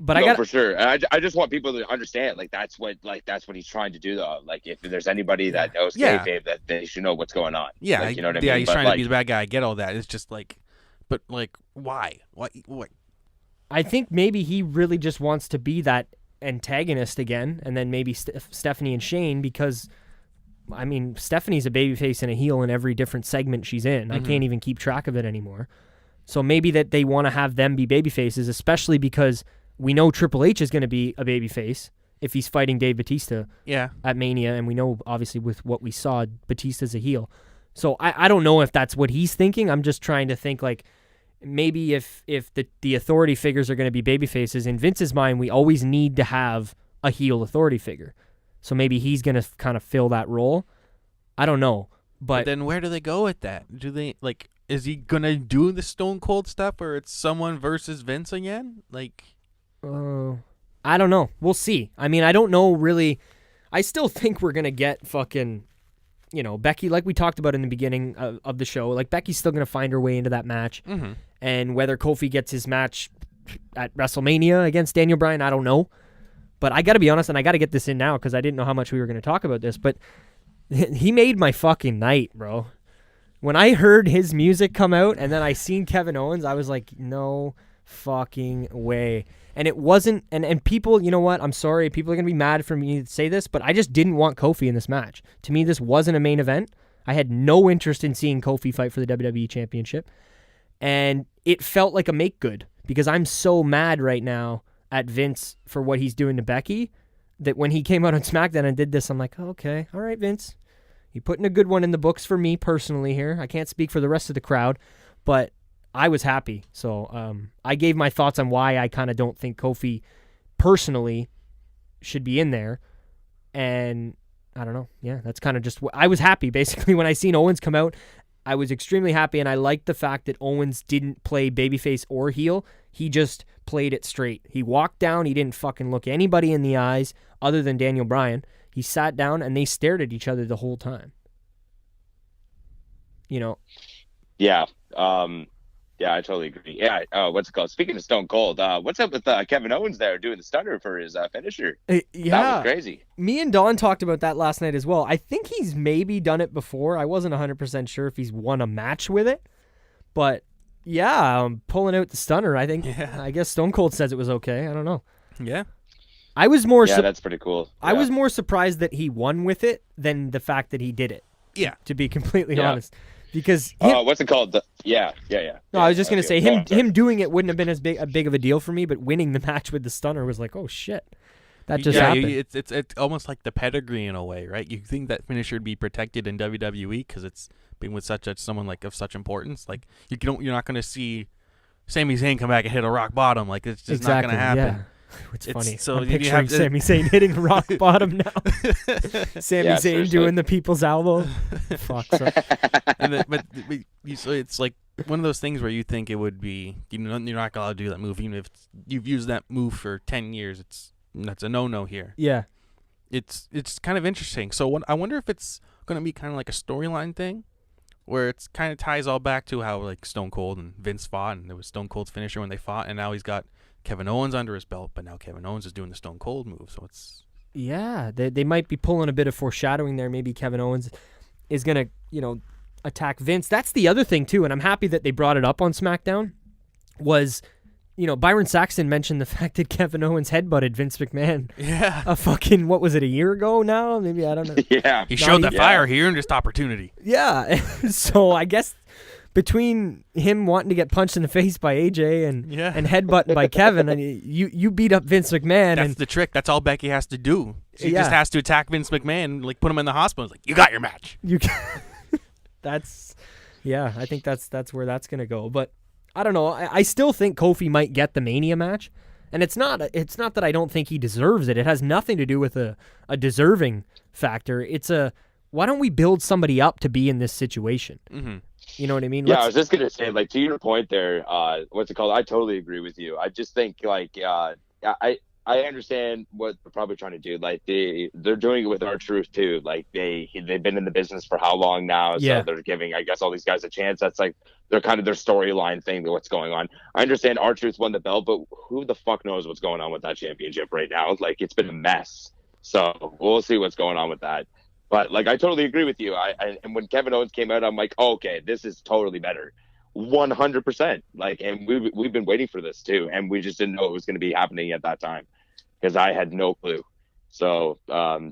But for sure. And I just want people to understand, that's what he's trying to do, though. Like, if there's anybody that knows kayfabe, that they should know what's going on. Yeah, you know what I mean? Yeah, he's trying to be the bad guy. I get all that. It's just but why? What? I think maybe he really just wants to be that antagonist again, and then maybe Stephanie and Shane, because I mean Stephanie's a babyface and a heel in every different segment she's in. I can't even keep track of it anymore. So maybe that they want to have them be babyfaces, especially because we know Triple H is going to be a babyface if he's fighting Dave Batista at Mania, and we know obviously with what we saw, Batista's a heel. So I don't know if that's what he's thinking. I'm just trying to think maybe if the authority figures are going to be babyfaces, in Vince's mind, we always need to have a heel authority figure. So maybe he's going to kind of fill that role. I don't know. But then where do they go with that? Do they, is he going to do the Stone Cold stuff, or it's someone versus Vince again? I don't know. We'll see. I mean, I don't know really. I still think we're going to get fucking... Becky, like we talked about in the beginning of the show, Becky's still going to find her way into that match. And whether Kofi gets his match at WrestleMania against Daniel Bryan, I don't know. But I got to be honest, and I got to get this in now because I didn't know how much we were going to talk about this, but he made my fucking night, bro. When I heard his music come out and then I seen Kevin Owens, I was like, no fucking way. And it wasn't, and people, you know what? I'm sorry. People are going to be mad for me to say this, but I just didn't want Kofi in this match. To me, this wasn't a main event. I had no interest in seeing Kofi fight for the WWE Championship. And it felt like a make good because I'm so mad right now at Vince for what he's doing to Becky that when he came out on SmackDown and did this, I'm like, oh, okay, all right, Vince. You're putting a good one in the books for me personally here. I can't speak for the rest of the crowd, but I was happy. So I gave my thoughts on why I kind of don't think Kofi personally should be in there. And I don't know. Yeah, that's kind of just I was happy basically when I seen Owens come out. I was extremely happy, and I liked the fact that Owens didn't play babyface or heel. He just played it straight. He walked down. He didn't fucking look anybody in the eyes other than Daniel Bryan. He sat down, and they stared at each other the whole time. Yeah. Yeah, I totally agree. Yeah, what's it called? Speaking of Stone Cold, what's up with Kevin Owens there doing the stunner for his finisher? Yeah. That was crazy. Me and Don talked about that last night as well. I think he's maybe done it before. I wasn't 100% sure if he's won a match with it. But, yeah, pulling out the stunner, I think. Yeah. I guess Stone Cold says it was okay. I don't know. Yeah. I was more... Yeah, that's pretty cool. Yeah. I was more surprised that he won with it than the fact that he did it. Yeah. To be completely honest. Because what's it called? Yeah. No, I was just gonna say him doing it wouldn't have been as big of a deal for me, but winning the match with the stunner was like, oh shit, that just happened. It's almost like the pedigree in a way, right? You think that finisher would be protected in WWE because it's been with someone of such importance. Like you're not gonna see Sami Zayn come back and hit a rock bottom. Like it's just not gonna happen. Yeah. It's funny. So I'm picturing Sami Zayn hitting rock bottom now. Sami Zayn doing the people's elbow. Fuck. So it's like one of those things where you think it would be, you're not allowed to do that move, even if you've used that move for 10 years. That's a no-no here. Yeah. It's kind of interesting. So I wonder if it's going to be kind of like a storyline thing, where it's kind of ties all back to how Stone Cold and Vince fought, and there was Stone Cold's finisher when they fought, and now he's got Kevin Owens under his belt, but now Kevin Owens is doing the Stone Cold move, so it's... Yeah, they might be pulling a bit of foreshadowing there. Maybe Kevin Owens is going to, attack Vince. That's the other thing too, and I'm happy that they brought it up on SmackDown, was, Byron Saxton mentioned the fact that Kevin Owens headbutted Vince McMahon. Yeah. What was it, a year ago now? Maybe, I don't know. Yeah. He showed the fire here and just opportunity. Yeah. So I guess between him wanting to get punched in the face by AJ and headbutting by Kevin, you beat up Vince McMahon. That's the trick. That's all Becky has to do. She just has to attack Vince McMahon, like put him in the hospital. It's like, you got your match. I think that's where that's gonna go. But I don't know. I still think Kofi might get the Mania match, and it's not that I don't think he deserves it. It has nothing to do with a deserving factor. It's why don't we build somebody up to be in this situation? Mm-hmm. You know what I mean? Yeah, I was just gonna say, like, to your point there. What's it called? I totally agree with you. I just think, like, I understand what they're probably trying to do. Like, they're doing it with R-Truth too. Like, they've been in the business for how long now? So they're giving, I guess, all these guys a chance. That's like they're kind of their storyline thing to what's going on. I understand R-Truth won the belt, but who the fuck knows what's going on with that championship right now? Like, it's been a mess. So we'll see what's going on with that. But, like, I totally agree with you. And when Kevin Owens came out, I'm like, oh, okay, this is totally better. 100%. Like, and we've been waiting for this too, and we just didn't know it was going to be happening at that time, because I had no clue. So, I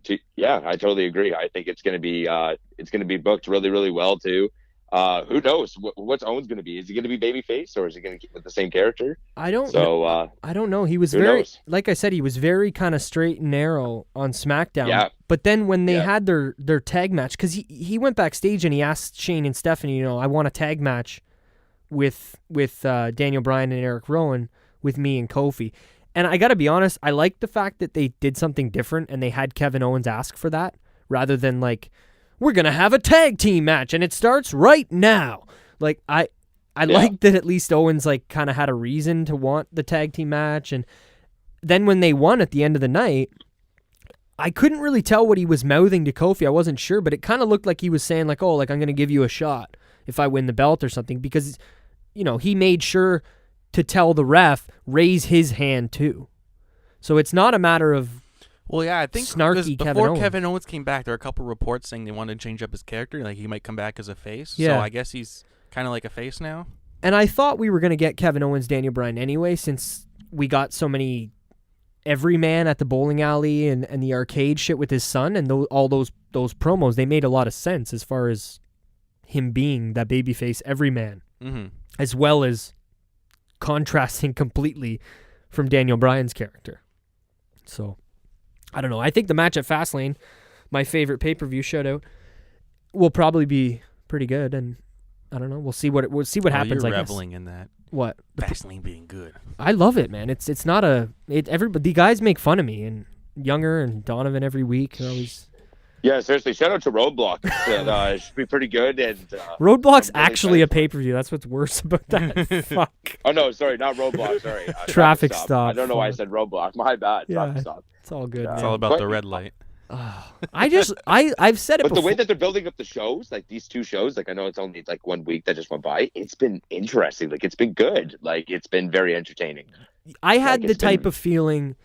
totally agree. I think it's going to be booked really, really well too. Who knows what's Owens going to be? Is he going to be babyface, or is he going to keep with the same character? I don't know. I don't know. He was like I said, he was very kind of straight and narrow on SmackDown. Yeah. But then when they had their tag match, because he went backstage and he asked Shane and Stephanie, I want a tag match with Daniel Bryan and Eric Rowan with me and Kofi. And I got to be honest, I like the fact that they did something different and they had Kevin Owens ask for that, rather than like, we're going to have a tag team match and it starts right now. Like, I like that at least Owens like kind of had a reason to want the tag team match. And then when they won at the end of the night, I couldn't really tell what he was mouthing to Kofi. I wasn't sure, but it kind of looked like he was saying like, oh, like, I'm going to give you a shot if I win the belt or something, because, he made sure to tell the ref, raise his hand too. So it's not a matter of I think snarky before Kevin Owens came back, there were a couple reports saying they wanted to change up his character, like he might come back as a face. Yeah. So I guess he's kind of like a face now. And I thought we were going to get Kevin Owens, Daniel Bryan anyway, since we got so many everyman at the bowling alley and the arcade shit with his son, and all those promos, they made a lot of sense as far as him being that babyface everyman, as well as contrasting completely from Daniel Bryan's character. So, I don't know. I think the match at Fastlane, my favorite pay-per-view shoutout, will probably be pretty good, and I don't know. We'll see what happens. You're reveling in that. What? Fastlane being good. I love it, man. It's not everybody. The guys make fun of me, and Younger and Donovan every week are always. Yeah, seriously. Shout out to Roadblock. It should be pretty good. And Roadblock's actually a pay-per-view. That's what's worse about that. Fuck. Oh no, sorry, not Roadblock. Sorry. Traffic stop. I don't know why I said Roadblock. My bad. Yeah, Traffic stop. It's all good. It's all about the red light. I've said it but before. The way that they're building up the shows, like these two shows, like I know it's only like 1 week that just went by. It's been interesting. Like it's been good. Like it's been very entertaining. I had the type of feeling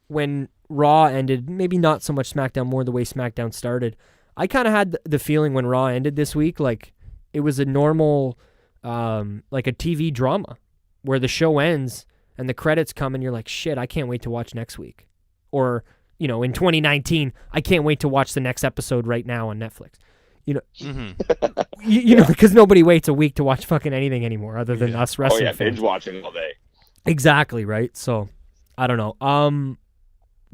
when Raw ended, maybe not so much SmackDown, more the way SmackDown started. I kind of had the feeling when Raw ended this week, like it was a normal, like a TV drama where the show ends and the credits come and you're like, shit, I can't wait to watch next week. Or, in 2019, I can't wait to watch the next episode right now on Netflix. Because nobody waits a week to watch fucking anything anymore other than us wrestling fans. Binge watching all day. Exactly, right? So, I don't know.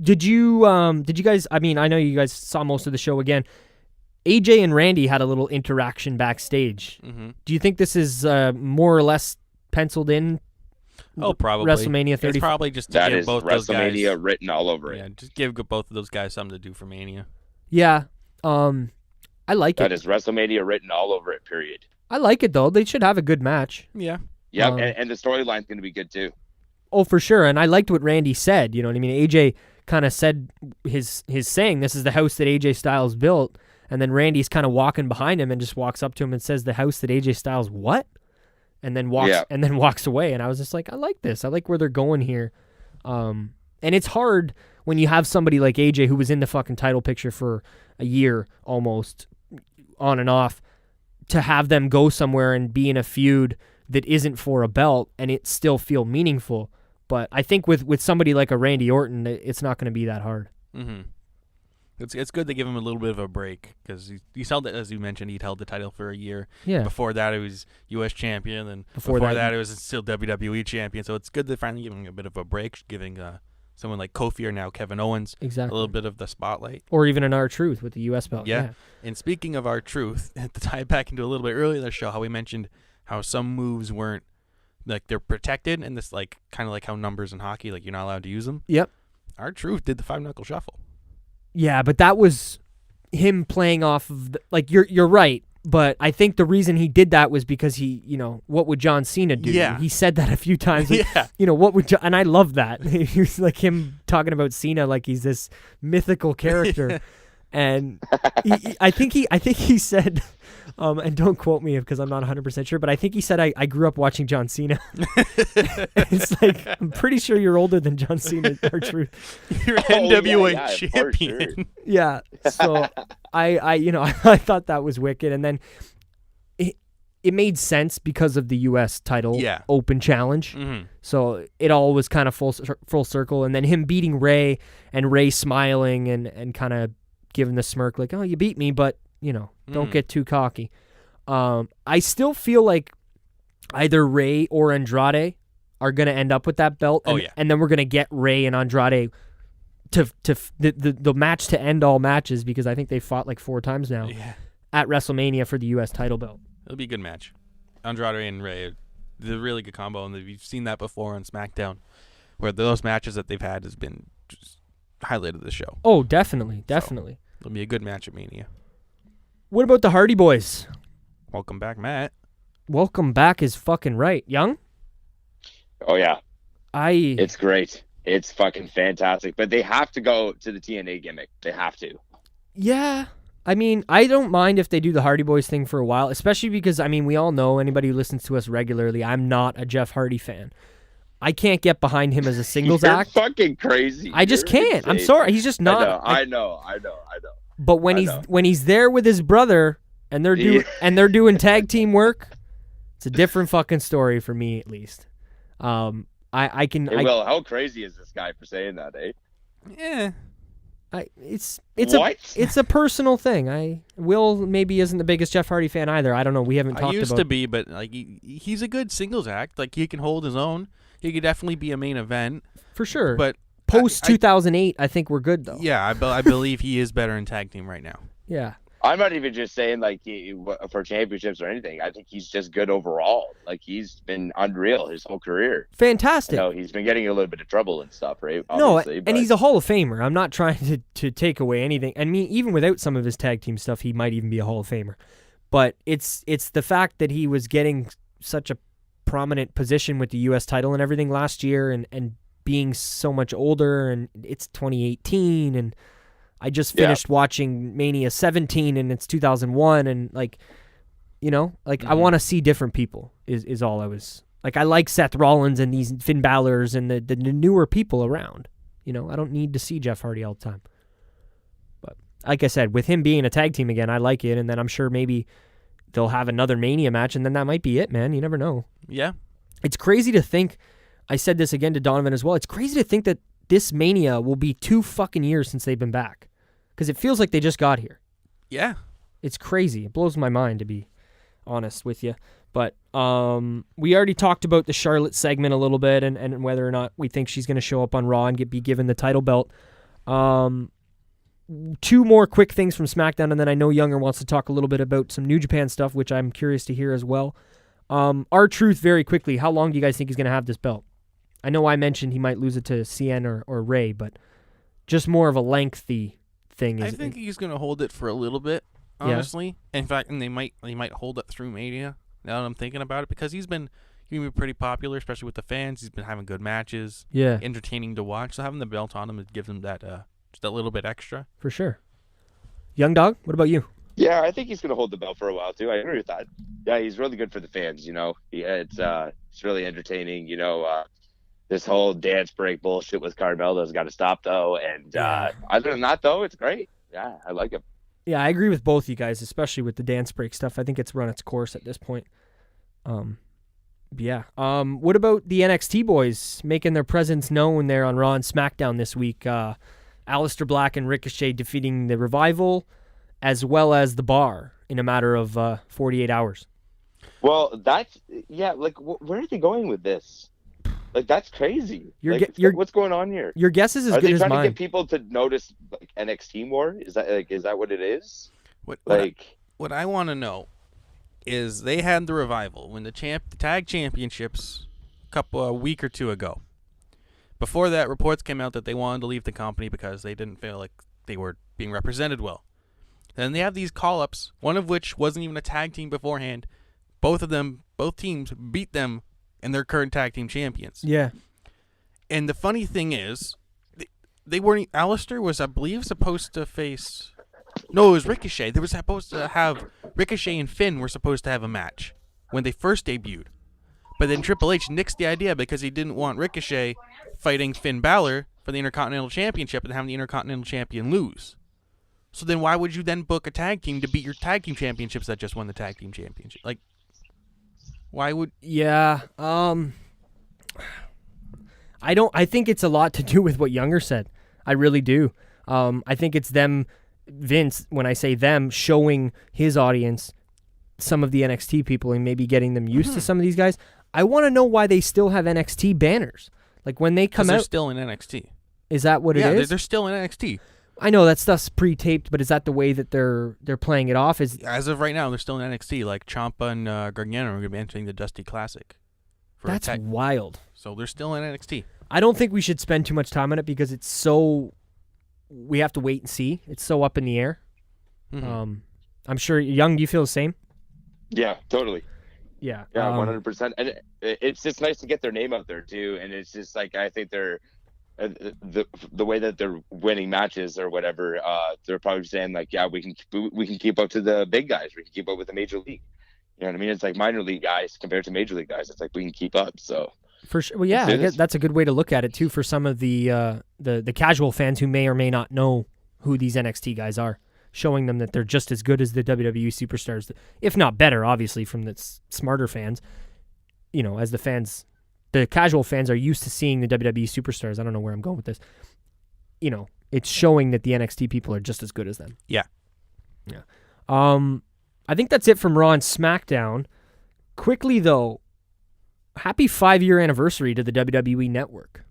Did you guys, I know you guys saw most of the show again. AJ and Randy had a little interaction backstage. Mm-hmm. Do you think this is more or less penciled in? Oh, probably. WrestleMania 30. It's probably just to give both those guys. WrestleMania written all over it. Yeah, just give both of those guys something to do for Mania. Yeah. I like it. That is WrestleMania written all over it, period. I like it, though. They should have a good match. Yeah. Yeah, and the storyline's going to be good, too. Oh, for sure. And I liked what Randy said. You know what I mean? AJ kind of said his saying, this is the house that AJ Styles built. And then Randy's kind of walking behind him and just walks up to him and says, the house that AJ Styles what? And then walks away. And I was just like, I like this. I like where they're going here. And it's hard when you have somebody like AJ who was in the fucking title picture for a year almost on and off to have them go somewhere and be in a feud that isn't for a belt and it still feel meaningful. But I think with somebody like a Randy Orton, it's not going to be that hard. Mm-hmm. It's good to give him a little bit of a break because he's held it, as you mentioned, he'd held the title for a year. Yeah. Before that, he was U.S. champion, and before that, he was still WWE champion. So it's good to finally give him a bit of a break, giving someone like Kofi or now Kevin Owens a little bit of the spotlight. Or even an R-Truth with the U.S. belt. Yeah. And speaking of R-Truth, to tie it back into a little bit earlier in the show, how we mentioned how some moves weren't, like, they're protected, and this, like, kind of like how numbers in hockey, like, you're not allowed to use them. Yep. R-Truth did the 5-knuckle shuffle. Yeah, but that was him playing off of like you're right, but I think the reason he did that was because he, what would John Cena do? Yeah. He said that a few times. Like, yeah. What would and I love that. He was like him talking about Cena like he's this mythical character. And I think he said, and don't quote me because I'm not 100% sure, but I think he said I grew up watching John Cena. It's like, I'm pretty sure you're older than John Cena, R-Truth. You're NWA champion. Sure. Yeah. So I thought that was wicked, and then it made sense because of the U.S. title open challenge. Mm-hmm. So it all was kind of full circle, and then him beating Ray and Ray smiling and kind of giving the smirk like, oh, you beat me, but, don't get too cocky. I still feel like either Ray or Andrade are going to end up with that belt. And then we're going to get Ray and Andrade to the match to end all matches, because I think they fought like 4 times now at WrestleMania for the U.S. title belt. It'll be a good match. Andrade and Ray, they're a really good combo, and we've seen that before on SmackDown, where those matches that they've had has been just highlighted the show. Oh, definitely. So, it'll be a good match at Mania. What about the Hardy Boys? Welcome back, Matt. Welcome back is fucking right. Young? Oh, yeah. It's great. It's fucking fantastic. But they have to go to the TNA gimmick. They have to. Yeah. I mean, I don't mind if they do the Hardy Boys thing for a while, especially because, I mean, we all know, anybody who listens to us regularly, I'm not a Jeff Hardy fan. I can't get behind him as a singles act. Fucking crazy. I just can't. Insane. I'm sorry. He's just not. I know. But when he's there with his brother and they're doing tag team work, it's a different fucking story for me, at least. How crazy is this guy for saying that, eh? Yeah. It's a personal thing. Will maybe isn't the biggest Jeff Hardy fan either. I don't know. We haven't talked about. I used to be, but like he's a good singles act. Like he can hold his own. He could definitely be a main event for sure. But post 2008, I think we're good though. Yeah, I believe he is better in tag team right now. Yeah. I'm not even just saying like for championships or anything. I think he's just good overall. Like he's been unreal his whole career. Fantastic. He's been getting a little bit of trouble and stuff, right? Obviously, and he's a Hall of Famer. I'm not trying to take away anything. I mean, even without some of his tag team stuff, he might even be a Hall of Famer. But it's the fact that he was getting such a prominent position with the U.S. title and everything last year, and being so much older, and it's 2018, and I just finished watching Mania 17 and it's 2001, and I want to see different people is all I was like. I like Seth Rollins and these Finn Balor's and the newer people around. I don't need to see Jeff Hardy all the time. But like I said, with him being a tag team again, I like it, and then I'm sure maybe they'll have another Mania match, and then that might be it, man. You never know. Yeah. It's crazy to think, I said this again to Donovan as well, it's crazy to think that this Mania will be 2 fucking years since they've been back. Because it feels like they just got here. Yeah. It's crazy. It blows my mind, to be honest with you. But we already talked about the Charlotte segment a little bit and whether or not we think she's going to show up on Raw and be given the title belt. 2 more quick things from SmackDown, and then I know Younger wants to talk a little bit about some New Japan stuff, which I'm curious to hear as well. R-Truth, very quickly, how long do you guys think he's going to have this belt? I know I mentioned he might lose it to CN or Ray, but just more of a lengthy thing. I think he's going to hold it for a little bit, honestly. Yeah. In fact, and they might hold it through Mania, now that I'm thinking about it, because he's been pretty popular, especially with the fans. He's been having good matches, entertaining to watch. So having the belt on him gives him that just that little bit extra. For sure. Young Dog, what about you? Yeah, I think he's going to hold the belt for a while, too. I agree with that. Yeah, he's really good for the fans, It's really entertaining, This whole dance break bullshit with Carmelo's got to stop, though. And other than that, though, it's great. Yeah, I like him. Yeah, I agree with both you guys, especially with the dance break stuff. I think it's run its course at this point. Yeah. What about the NXT boys making their presence known there on Raw and SmackDown this week? Aleister Black and Ricochet defeating the Revival, as well as the Bar in a matter of 48 hours. Well, that's like where are they going with this? Like that's crazy. What's going on here? Your guess is as Are good they as trying mine. to get people to notice like NXT more? Is that what it is? What I want to know is they had the Revival win the tag championships a week or two ago. Before that, reports came out that they wanted to leave the company because they didn't feel like they were being represented well. Then they have these call-ups, one of which wasn't even a tag team beforehand. Both teams beat them, and they're current tag team champions. Yeah. And the funny thing is, they weren't. Aleister was, I believe, supposed to face. No, it was Ricochet. They were supposed to have Ricochet and Finn were supposed to have a match when they first debuted. But then Triple H nixed the idea because he didn't want Ricochet fighting Finn Balor for the Intercontinental Championship and having the Intercontinental Champion lose. So then why would you then book a tag team to beat your tag team championships that just won the tag team championship? Like, why would... Yeah. I think it's a lot to do with what Younger said. I really do. I think it's them, Vince, when I say them, showing his audience some of the NXT people and maybe getting them used to some of these guys. I want to know why they still have NXT banners. Like when they come out... they're still in NXT. Is that what it is? Yeah, they're still in NXT. I know that stuff's pre-taped, but is that the way that they're playing it off? As of right now, they're still in NXT. Like Ciampa and Gargano are going to be entering the Dusty Classic. That's wild. So they're still in NXT. I don't think we should spend too much time on it because it's so... We have to wait and see. It's so up in the air. Mm-hmm. I'm sure, Young, do you feel the same? Yeah, totally. Yeah. Yeah, 100%. And it's just nice to get their name out there, too. And it's just like, I think they're... the way that they're winning matches or whatever, they're probably saying like, yeah, we can keep up to the big guys. We can keep up with the major league. You know what I mean? It's like minor league guys compared to major league guys. It's like we can keep up. So for sure, well, yeah, I guess that's a good way to look at it too. For some of the casual fans who may or may not know who these NXT guys are, showing them that they're just as good as the WWE superstars, if not better, obviously from the smarter fans. You know, as the fans. The casual fans are used to seeing the WWE superstars. I don't know where I'm going with this. You know, it's showing that the NXT people are just as good as them. Yeah. Yeah. I think that's it from Raw and SmackDown. Quickly, though, happy 5-year anniversary to the WWE Network.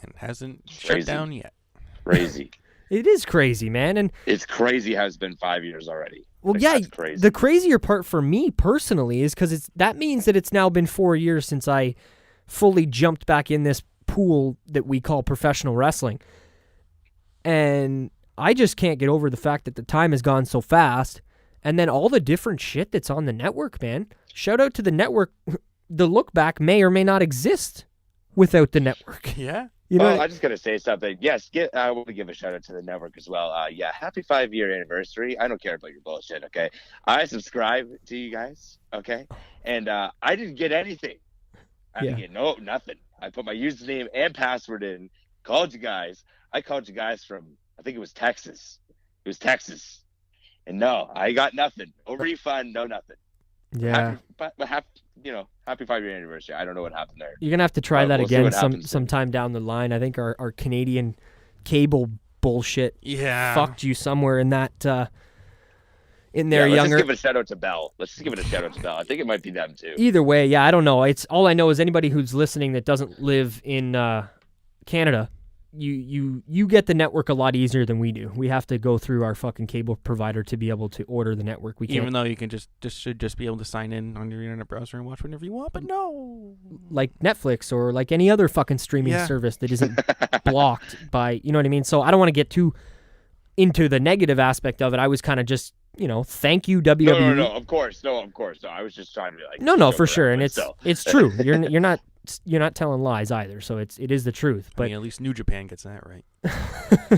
It hasn't shut down yet. Crazy. It is crazy, man. And it's crazy how it's been 5 years already. Well, like, yeah, that's crazy. The crazier part for me personally is because that means that it's now been 4 years since I fully jumped back in this pool that we call professional wrestling. And I just can't get over the fact that the time has gone so fast. And then all the different shit that's on the network, man. Shout out to the network. The Look Back may or may not exist without the network. Yeah. You know, I'm just going to say something. Yes, I want to give a shout out to the network as well. Yeah, happy 5-year anniversary. I don't care about your bullshit, okay? I subscribe to you guys, okay? And I didn't get anything. I didn't get nothing. I put my username and password in, called you guys. I called you guys from, I think it was Texas. It was Texas. And no, I got nothing. No refund, no nothing. Yeah. Happy 5-year anniversary. I don't know what happened there. You're going to have to try that again sometime down the line. I think our Canadian cable bullshit fucked you somewhere in that in there, let's Younger. Let's give it a shout out to Bell. I think it might be them too. Either way, yeah, I don't know. It's all I know is anybody who's listening that doesn't live in Canada, you get the network a lot easier than we do. We have to go through our fucking cable provider to be able to order the network. We can't. Even though you can should be able to sign in on your internet browser and watch whenever you want, but no. Like Netflix or like any other fucking streaming service that isn't blocked by, you know what I mean? So I don't want to get too into the negative aspect of it. I was kind of just, thank you, WWE. No, of course. No, I was just trying to like. No, for sure, and it's true. You're not telling lies either, so it is the truth. But at least New Japan gets that right.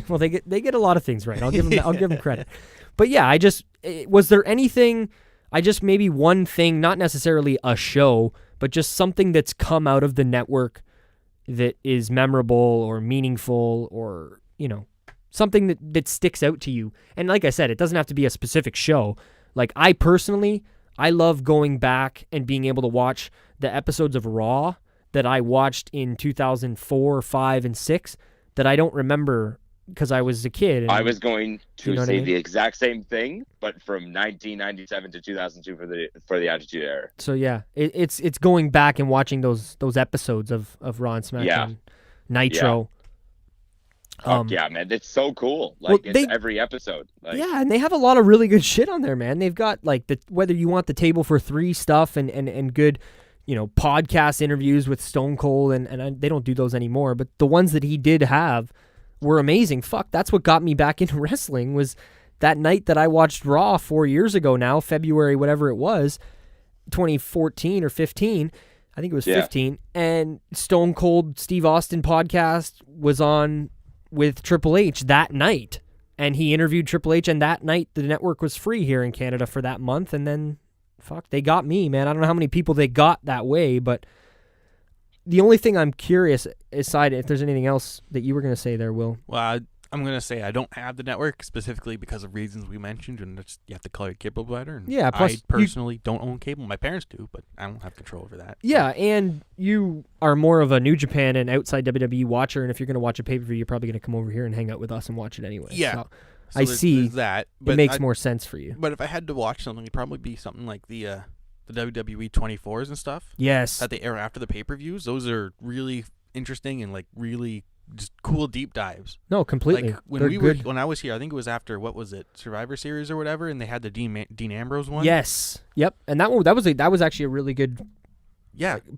Well, they get a lot of things right. I'll give them credit. But yeah, was there anything? Maybe one thing, not necessarily a show, but just something that's come out of the network that is memorable or meaningful or something that sticks out to you. And like I said, it doesn't have to be a specific show. Like I personally, I love going back and being able to watch the episodes of Raw that I watched in 2004, 5, and 6 that I don't remember because I was a kid. I was going to say the exact same thing, but from 1997 to 2002 for the Attitude Era. So yeah, it's going back and watching those episodes of Raw and SmackDown, Nitro. Yeah, man, it's so cool. Like it's every episode. Like, yeah, and they have a lot of really good shit on there, man. They've got like whether you want the table for three stuff and good, podcast interviews with Stone Cold and they don't do those anymore, but the ones that he did have were amazing. Fuck, that's what got me back into wrestling was that night that I watched Raw 4 years ago now, February, whatever it was, 2014 or 15. I think it was 15. And Stone Cold Steve Austin podcast was on with Triple H that night. And he interviewed Triple H, and that night the network was free here in Canada for that month. And then, fuck, they got me, man. I don't know how many people they got that way, but the only thing I'm curious, aside if there's anything else that you were going to say there, Will. Well, I'm going to say I don't have the network specifically because of reasons we mentioned, and you have to call your cable provider. And yeah, plus I personally don't own cable. My parents do, but I don't have control over that. Yeah, and you are more of a New Japan and outside WWE watcher, and if you're going to watch a pay-per-view, you're probably going to come over here and hang out with us and watch it anyway. Yeah. So I see that. But it makes more sense for you. But if I had to watch something, it'd probably be something like the WWE 24s and stuff. Yes. That they air after the pay-per-views. Those are really interesting and like really just cool deep dives. No, completely. Like when I was here, I think it was after what was it, Survivor Series or whatever, and they had the Dean Ambrose one. Yes. Yep. And that was actually a really good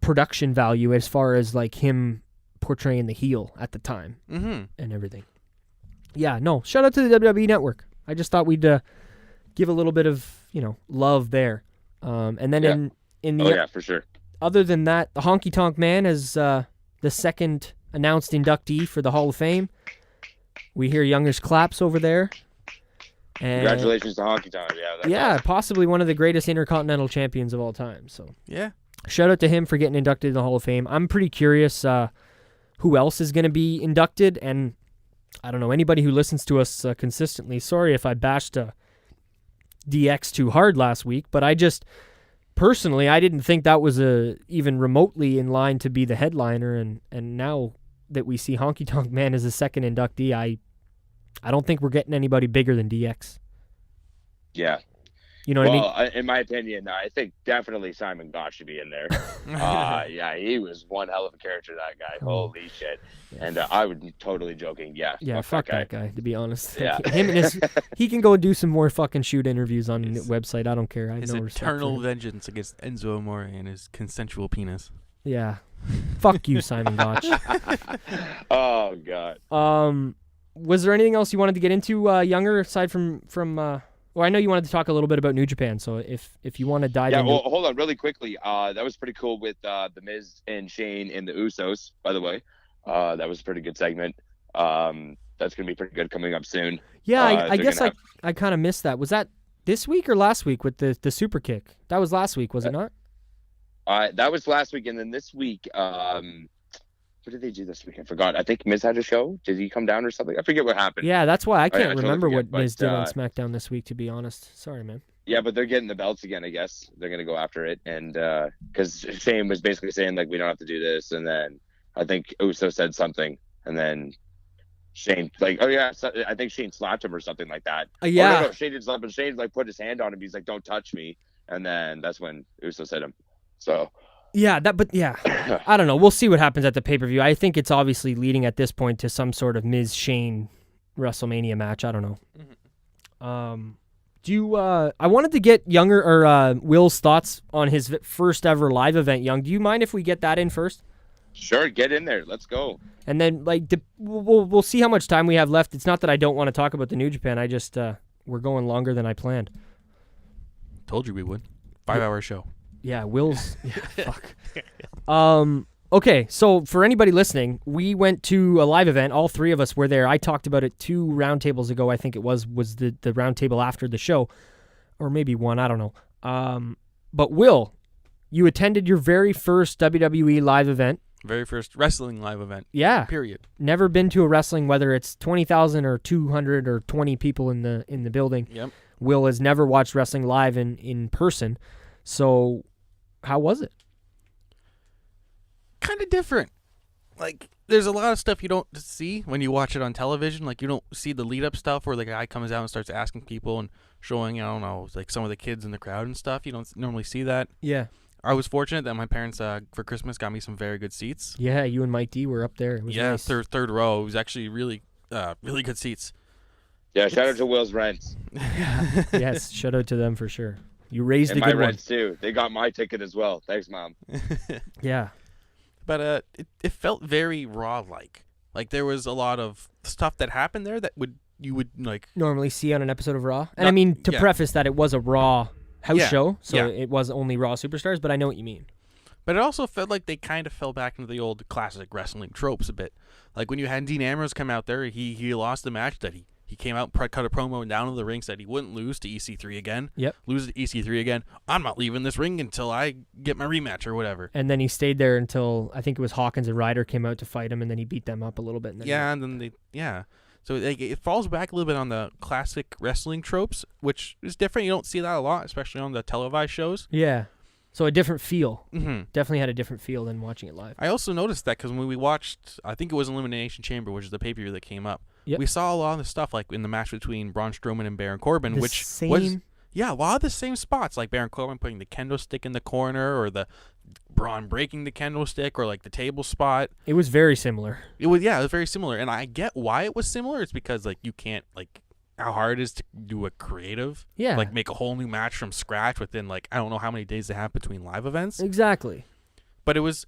production value as far as like him portraying the heel at the time and everything. Yeah. No. Shout out to the WWE Network. I just thought we'd give a little bit of love there. And then in the for sure. Other than that, the Honky Tonk Man is the second announced inductee for the Hall of Fame. We hear Younger's claps over there. And congratulations to Honky Tonk. Yeah, awesome. Possibly one of the greatest Intercontinental Champions of all time. So yeah, shout out to him for getting inducted in the Hall of Fame. I'm pretty curious who else is going to be inducted, and I don't know anybody who listens to us consistently. Sorry if I bashed DX too hard last week, but I just personally I didn't think that was even remotely in line to be the headliner, and now that we see Honky Tonk Man as a second inductee, I don't think we're getting anybody bigger than DX. Yeah. You know what I mean? Well, in my opinion, I think definitely Simon Gotch should be in there. Yeah, he was one hell of a character, that guy. Holy shit. And I was totally joking. Yeah. Yeah, fuck that guy, to be honest. Yeah. Him and he can go and do some more fucking shoot interviews on the website. I don't care. I his know eternal vengeance against Enzo Amore and his consensual penis. Yeah. Fuck you, Simon Gotch. Oh, God. Was there anything else you wanted to get into, Younger, aside from well, I know you wanted to talk a little bit about New Japan, so if you want to dive into... Yeah, well, hold on really quickly. That was pretty cool with The Miz and Shane and the Usos, by the way. That was a pretty good segment. That's going to be pretty good coming up soon. Yeah, I guess I kind of missed that. Was that this week or last week with the super kick? That was last week, was it not? That was last week, and then this week... what did they do this week? I forgot. I think Miz had a show. Did he come down or something? I forget what happened. Yeah, that's why I can't remember what Miz did on SmackDown this week, to be honest. Sorry, man. Yeah, but they're getting the belts again, I guess. They're going to go after it. And because Shane was basically saying, like, we don't have to do this. And then I think Uso said something. And then Shane, like, oh, yeah, I think Shane slapped him or something like that. Yeah. No, Shane didn't slap him. Shane, like, put his hand on him. He's like, don't touch me. And then that's when Uso said him. So... Yeah, I don't know. We'll see what happens at the pay-per-view. I think it's obviously leading at this point to some sort of Miz-Shane WrestleMania match. I don't know. I wanted to get Younger or Will's thoughts on his first ever live event. Young, do you mind if we get that in first? Sure, get in there. Let's go. And then we'll see how much time we have left. It's not that I don't want to talk about the New Japan. I just we're going longer than I planned. Told you we would. 5-hour show. Yeah, Will's... Yeah, fuck. Okay, so for anybody listening, we went to a live event. All three of us were there. I talked about it 2 roundtables ago, I think it was the roundtable after the show. Or maybe one, I don't know. But Will, you attended your very first WWE live event. Very first wrestling live event. Yeah. Period. Never been to a wrestling, whether it's 20,000 or 200 or 20 people in the building. Yep. Will has never watched wrestling live in person. So, how was it? Kind of different. Like, there's a lot of stuff you don't see when you watch it on television. Like, you don't see the lead-up stuff where the guy comes out and starts asking people and showing, I don't know, like some of the kids in the crowd and stuff. You don't normally see that. Yeah. I was fortunate that my parents, for Christmas, got me some very good seats. Yeah, you and Mike D were up there. It was nice. third row. It was actually really good seats. Yeah, shout out to Will's Rents. Yes, shout out to them for sure. You raised and a good my one. Rents too. They got my ticket as well. Thanks, Mom. Yeah. But it felt very Raw-like. Like, there was a lot of stuff that happened there that you would like normally see on an episode of Raw. And I mean, to preface that, it was a Raw house show, so it was only Raw superstars, but I know what you mean. But it also felt like they kind of fell back into the old classic wrestling tropes a bit. Like when you had Dean Ambrose come out there, he lost the match that he came out, cut a promo down to the ring, said he wouldn't lose to EC3 again. Yep. Lose to EC3 again. I'm not leaving this ring until I get my rematch or whatever. And then he stayed there until, I think it was Hawkins and Ryder came out to fight him, and then he beat them up a little bit. And then So it falls back a little bit on the classic wrestling tropes, which is different. You don't see that a lot, especially on the televised shows. Yeah. So a different feel. Mm-hmm. Definitely had a different feel than watching it live. I also noticed that because when we watched, I think it was Elimination Chamber, which is the pay-per-view that came up, yep. we saw a lot of the stuff like in the match between Braun Strowman and Baron Corbin, was a lot of the same spots, like Baron Corbin putting the kendo stick in the corner, or the Braun breaking the kendo stick, or like the table spot. It was very similar. It was very similar, and I get why it was similar. It's because like you can't like how hard it is to do a creative, like make a whole new match from scratch within like I don't know how many days they have between live events. Exactly. But it was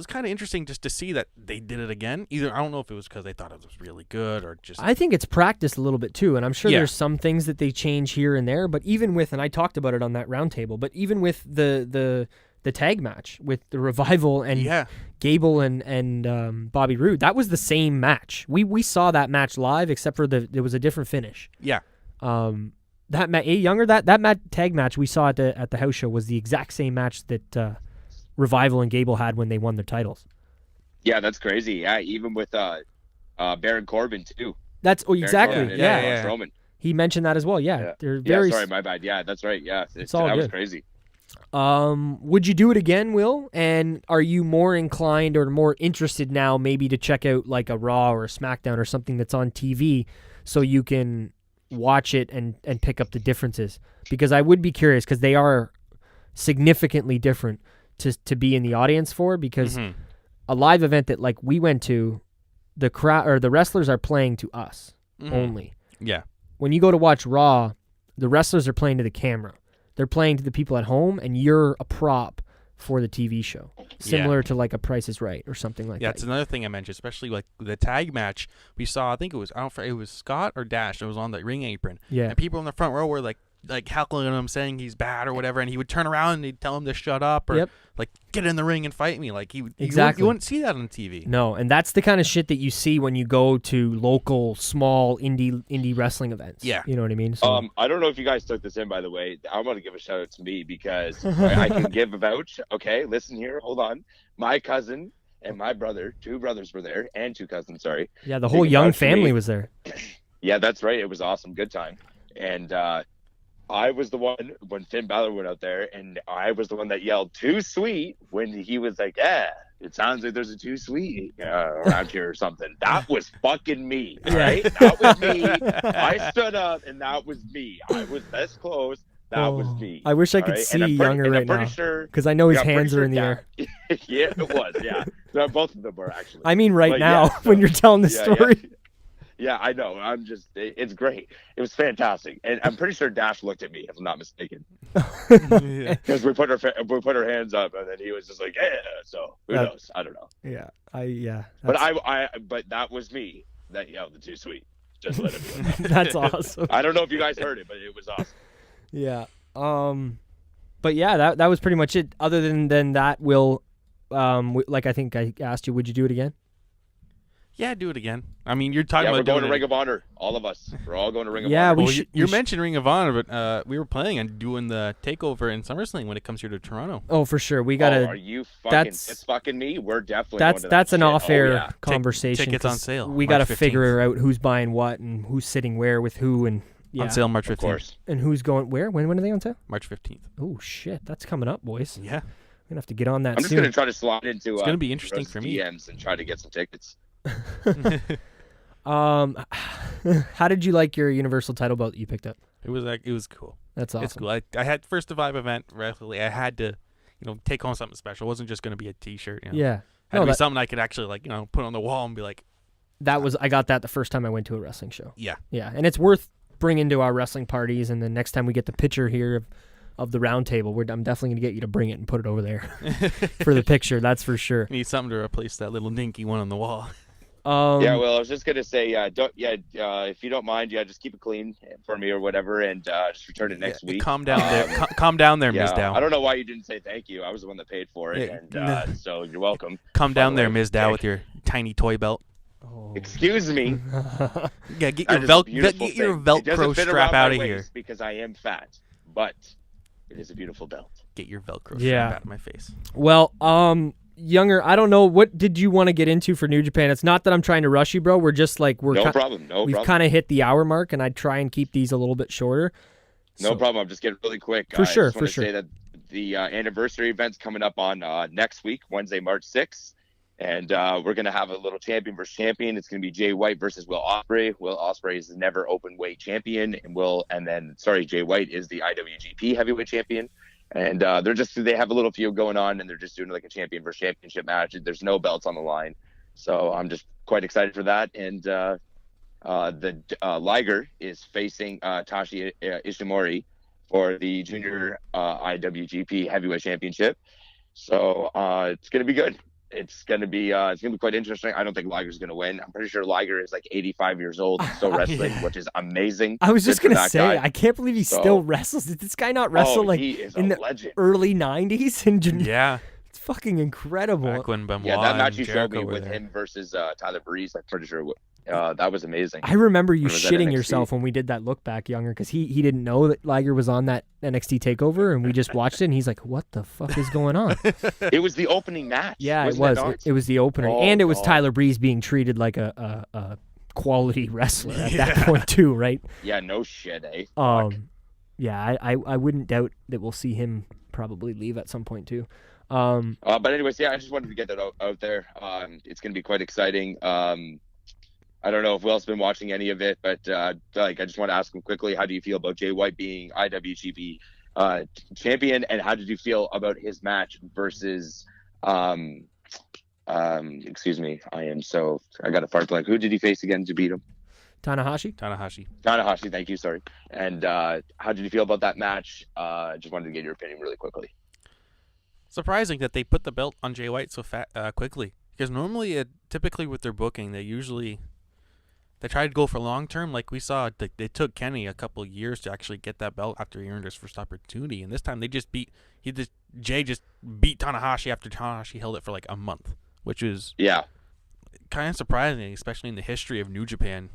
kind of interesting just to see that they did it again. Either I don't know if it was because they thought it was really good or just. I think it's practiced a little bit too, and I'm sure there's some things that they change here and there. But even with, and I talked about it on that roundtable, but even with the tag match with the Revival and Gable and Bobby Roode, that was the same match. We saw that match live, except for there was a different finish. Yeah. That tag match we saw at the house show was the exact same match that. Revival and Gable had when they won their titles. Yeah, that's crazy. Yeah, even with Baron Corbin too. That's exactly. Corbin yeah. Strowman. He mentioned that as well. Yeah. They're very. Sorry, my bad. Yeah, that's right. Yeah, it's all that good. Was crazy. Would you do it again, Will? And are you more inclined or more interested now, maybe to check out like a Raw or a SmackDown or something that's on TV, so you can watch it and pick up the differences? Because I would be curious, because they are significantly different. To be in the audience for, because a live event that like we went to, the crowd or the wrestlers are playing to us only. Yeah. When you go to watch Raw, the wrestlers are playing to the camera. They're playing to the people at home, and you're a prop for the TV show, similar to like a Price is Right or something like that. Yeah, it's another thing I mentioned, especially like the tag match we saw. I think it was it was Scott or Dash that was on the ring apron. Yeah, and people in the front row were like heckling him, saying he's bad or whatever, and he would turn around and he'd tell him to shut up or like get in the ring and fight me. Like you wouldn't see that on TV. No, and that's the kind of shit that you see when you go to local small indie wrestling events. Yeah, you know what I mean. So, I don't know if you guys took this in, by the way. I want to give a shout out to me because I can give a vouch. Okay, listen here, hold on. My cousin and my brother, 2 brothers were there, and 2 cousins. Sorry. Yeah, the whole Young family was there. Yeah, that's right. It was awesome, good time, and. I was the one when Finn Balor went out there, and I was the one that yelled "too sweet" when he was like, "Yeah, it sounds like there's a too sweet around here or something." That was fucking me, right? That was me. I stood up, and that was me. I was this close. That was me. I wish I could see Younger right now, because I know his hands are in the air. Yeah, it was. Yeah, both of them were actually. I mean, right now when you're telling the story. Yeah, I know. It's great. It was fantastic, and I'm pretty sure Dash looked at me, if I'm not mistaken, because we put our hands up, and then he was just like, "Yeah." So who knows? I don't know. Yeah, But that was me that yelled the "too sweet." Just let it be. That's awesome. I don't know if you guys heard it, but it was awesome. Yeah. But yeah, that was pretty much it. Other than that, Will, like I think I asked you, would you do it again? Yeah, do it again. I mean, you're talking Yeah, about we're going doing to Ring of Honor. All of us. We're all going to Ring of Yeah, Honor. You mentioned Ring of Honor, but we were planning on doing the takeover in SummerSlam when it comes here to Toronto. Oh, for sure. We gotta. Are you fucking fucking me? We're definitely going to that that's an shit. off-air conversation. Tickets on sale. We March gotta 15th. figure out who's buying what and who's sitting where with who and On sale March 15th. Of course. and who's going where. When are they on sale? March 15th. Oh shit, that's coming up, boys. Yeah. We're gonna have to get on that I'm just soon. going to try to slide into It's gonna be interesting Rose's for me. DMs and try to get some tickets. How did you like your Universal title belt that you picked up? It was cool. That's awesome. It's cool. I had first to 5 event wrestling. I had to, take home something special. It wasn't just going to be a T-shirt. Yeah. Had to be something I could actually put on the wall and be like. I got that the first time I went to a wrestling show. Yeah. Yeah, and it's worth bringing to our wrestling parties. And the next time we get the picture here of the round table, I'm definitely gonna get you to bring it and put it over there for the picture. That's for sure. Need something to replace that little dinky one on the wall. Yeah, well, I was just gonna say, if you don't mind, just keep it clean for me or whatever, and just return it next week. Calm down there, calm down there, Ms. Dow. I don't know why you didn't say thank you. I was the one that paid for it, and so you're welcome. Calm down there, Ms. Dow, with your tiny toy belt. Oh. Excuse me. Yeah, get your Velcro strap out of here. Because I am fat, but it is a beautiful belt. Get your Velcro strap out of my face. Well, Younger, I don't know, what did you want to get into for New Japan? It's not that I'm trying to rush you, bro. We're just like No problem. We've kind of hit the hour mark, and I try and keep these a little bit shorter. No problem. I'm just getting really quick. For sure. I just want to say that the anniversary event's coming up on next week, Wednesday, March 6th. And we're going to have a little champion versus champion. It's going to be Jay White versus Will Ospreay. Will Ospreay is the never open weight champion, and Jay White is the IWGP heavyweight champion. And they have a little feud going on, and they're just doing like a champion versus championship match. There's no belts on the line, so I'm just quite excited for that. And the Liger is facing Tashi Ishimori for the junior IWGP heavyweight championship. So it's gonna be good. It's gonna be quite interesting. I don't think Liger's gonna win. I'm pretty sure Liger is like 85 years old and still wrestling, which is amazing. I was just gonna say, I can't believe he still wrestles. Did this guy not wrestle he is in the legend. early 90s? Yeah, it's fucking incredible. Back when Benoit that match you showed Jericho me with him versus Tyler Breeze, I'm pretty sure that was amazing. I remember you Was that shitting NXT? yourself when we did that look back, Younger, because he didn't know that Liger was on that NXT takeover, and we just watched it, and he's like, "What the fuck is going on?" It was the opening match. Yeah, Wasn't it was. not? It was the opener, and it was Tyler Breeze being treated like a quality wrestler at that point too, right? Yeah, no shit, eh? Yeah, I wouldn't doubt that we'll see him probably leave at some point too. But anyways, I just wanted to get that out there. It's going to be quite exciting. I don't know if Will's been watching any of it, but I just want to ask him quickly, how do you feel about Jay White being IWGP champion, and how did you feel about his match versus excuse me, I got a fart blank. Who did he face again to beat him? Tanahashi, thank you, sorry. And how did you feel about that match? Just wanted to get your opinion really quickly. Surprising that they put the belt on Jay White so quickly, because normally, typically with their booking, they try to go for long term. Like we saw, they took Kenny a couple of years to actually get that belt after he earned his first opportunity, and this time Jay just beat Tanahashi after Tanahashi held it for like a month, which is kind of surprising, especially in the history of New Japan.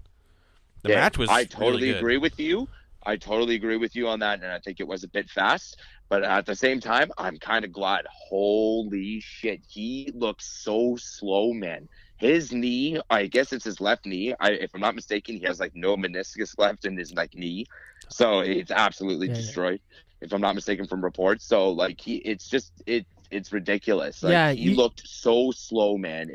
The match was. I totally really agree with you. I totally agree with you on that, and I think it was a bit fast. But at the same time, I'm kind of glad. Holy shit, he looks so slow, man. His knee, I guess it's his left knee. If I'm not mistaken, he has like no meniscus left in his knee, so it's absolutely destroyed. If I'm not mistaken from reports, so like it's ridiculous. Like, he looked so slow, man.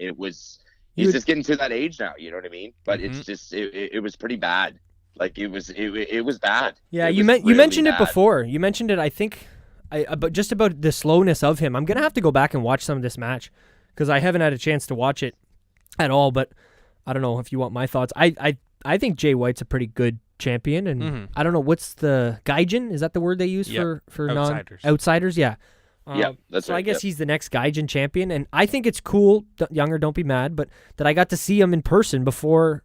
He's just getting to that age now. You know what I mean? But it's just it was pretty bad. Like it was bad. Yeah, you mentioned it before. You mentioned it, I think, but just about the slowness of him. I'm gonna have to go back and watch some of this match because I haven't had a chance to watch it at all. But I don't know if you want my thoughts. I think Jay White's a pretty good champion, and I don't know what's the Gaijin. Is that the word they use for outsiders? Yeah. That's so right. I guess he's the next Gaijin champion, and I think it's cool. Younger, don't be mad, but that I got to see him in person before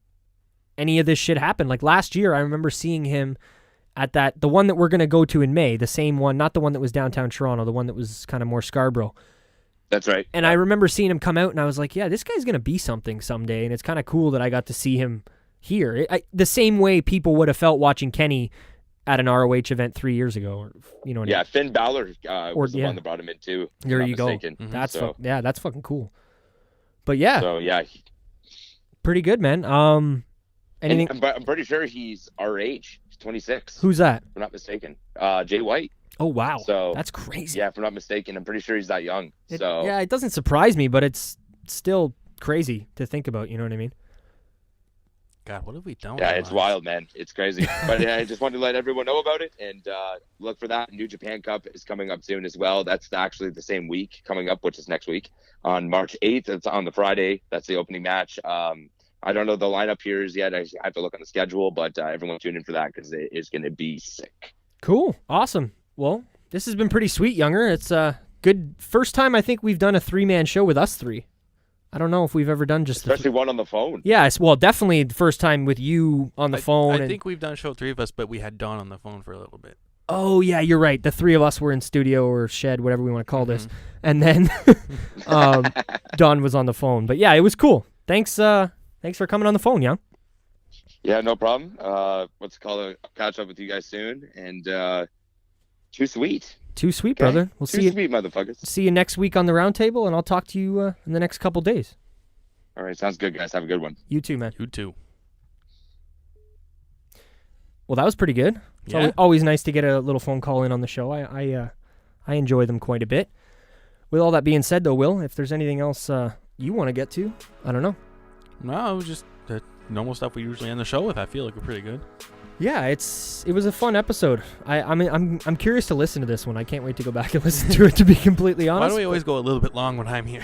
any of this shit happened. Like last year, I remember seeing him at the one that we're going to go to in May, the same one, not the one that was downtown Toronto, the one that was kind of more Scarborough. That's right. And I remember seeing him come out, and I was like, yeah, this guy's going to be something someday, and it's kind of cool that I got to see him here. The same way people would have felt watching Kenny at an ROH event 3 years ago. Or, you know what I mean? Finn Balor was the one that brought him in, too. There you go. Mm-hmm. That's that's fucking cool. But yeah. So, yeah. Pretty good, man. Anything? I'm pretty sure he's our age. He's 26. Who's that? If I'm not mistaken. Jay White. Oh, wow. So that's crazy. Yeah, if I'm not mistaken, I'm pretty sure he's that young. Yeah, it doesn't surprise me, but it's still crazy to think about. You know what I mean? God, what have we done? Yeah, it's wild, man. It's crazy. But I just wanted to let everyone know about it and look for that. New Japan Cup is coming up soon as well. That's actually the same week coming up, which is next week on March 8th. It's on the Friday. That's the opening match. I don't know the lineup here yet. I have to look on the schedule, but everyone tune in for that because it is going to be sick. Cool. Awesome. Well, this has been pretty sweet, Younger. It's a good first time I think we've done a 3-man show with us 3. I don't know if we've ever done just especially one on the phone. Yeah, well, definitely the first time with you on the phone. I think we've done a show 3 of us, but we had Dawn on the phone for a little bit. Oh yeah, you're right. The 3 of us were in studio or shed, whatever we want to call this, and then Dawn was on the phone. But yeah, it was cool. Thanks for coming on the phone, Young. Yeah, no problem. What's it called? I'll catch up with you guys soon. And too sweet. Too sweet, brother. We'll see you. Too sweet, motherfuckers. See you next week on the roundtable, and I'll talk to you in the next couple days. All right, sounds good, guys. Have a good one. You too, man. You too. Well, that was pretty good. It's always nice to get a little phone call in on the show. I enjoy them quite a bit. With all that being said, though, Will, if there's anything else you want to get to, I don't know. No, it was just the normal stuff we usually end the show with. I feel like we're pretty good. Yeah, it was a fun episode. I mean, I'm curious to listen to this one. I can't wait to go back and listen to it, to be completely honest. Why do we always go a little bit long when I'm here?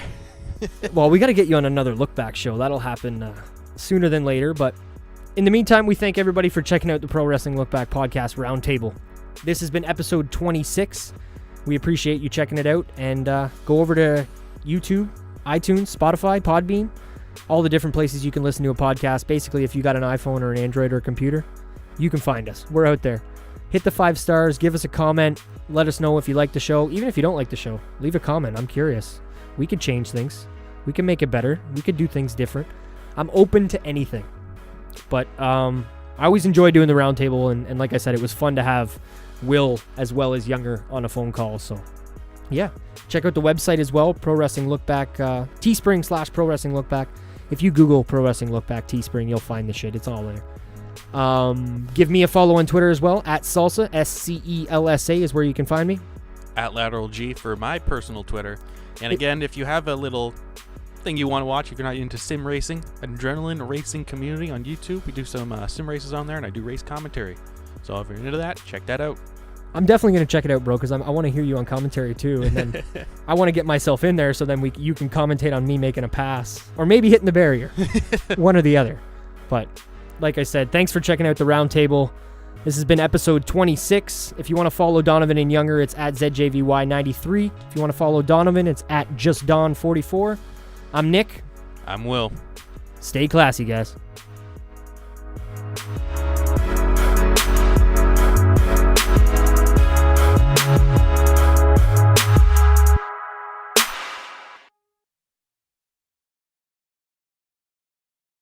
Well, we got to get you on another LookBack show. That'll happen sooner than later. But in the meantime, we thank everybody for checking out the Pro Wrestling LookBack Podcast Roundtable. This has been episode 26. We appreciate you checking it out. And go over to YouTube, iTunes, Spotify, Podbean, all the different places you can listen to a podcast. Basically, if you got an iPhone or an Android or a computer, you can find us. We're out there. Hit the 5 stars. Give us a comment. Let us know if you like the show. Even if you don't like the show, leave a comment. I'm curious. We could change things. We can make it better. We could do things different. I'm open to anything. But I always enjoy doing the roundtable. And like I said, it was fun to have Will as well as Younger on a phone call. So, yeah. Check out the website as well. Pro Wrestling LookBack. Teespring/Pro Wrestling LookBack. If you Google Pro Wrestling LookBack Teespring, you'll find the shit. It's all there. Give me a follow on Twitter as well, at Salsa, SCELSA is where you can find me. At Lateral G for my personal Twitter. And again, if you have a little thing you want to watch, if you're not into sim racing, Adrenaline Racing Community on YouTube, we do some sim races on there, and I do race commentary. So if you're into that, check that out. I'm definitely going to check it out, bro, because I want to hear you on commentary too, and then I want to get myself in there so then you can commentate on me making a pass, or maybe hitting the barrier, one or the other. But like I said, thanks for checking out the roundtable. This has been episode 26. If you want to follow Donovan and Younger, it's at ZJVY93. If you want to follow Donovan, it's at JustDon44. I'm Nick. I'm Will. Stay classy, guys.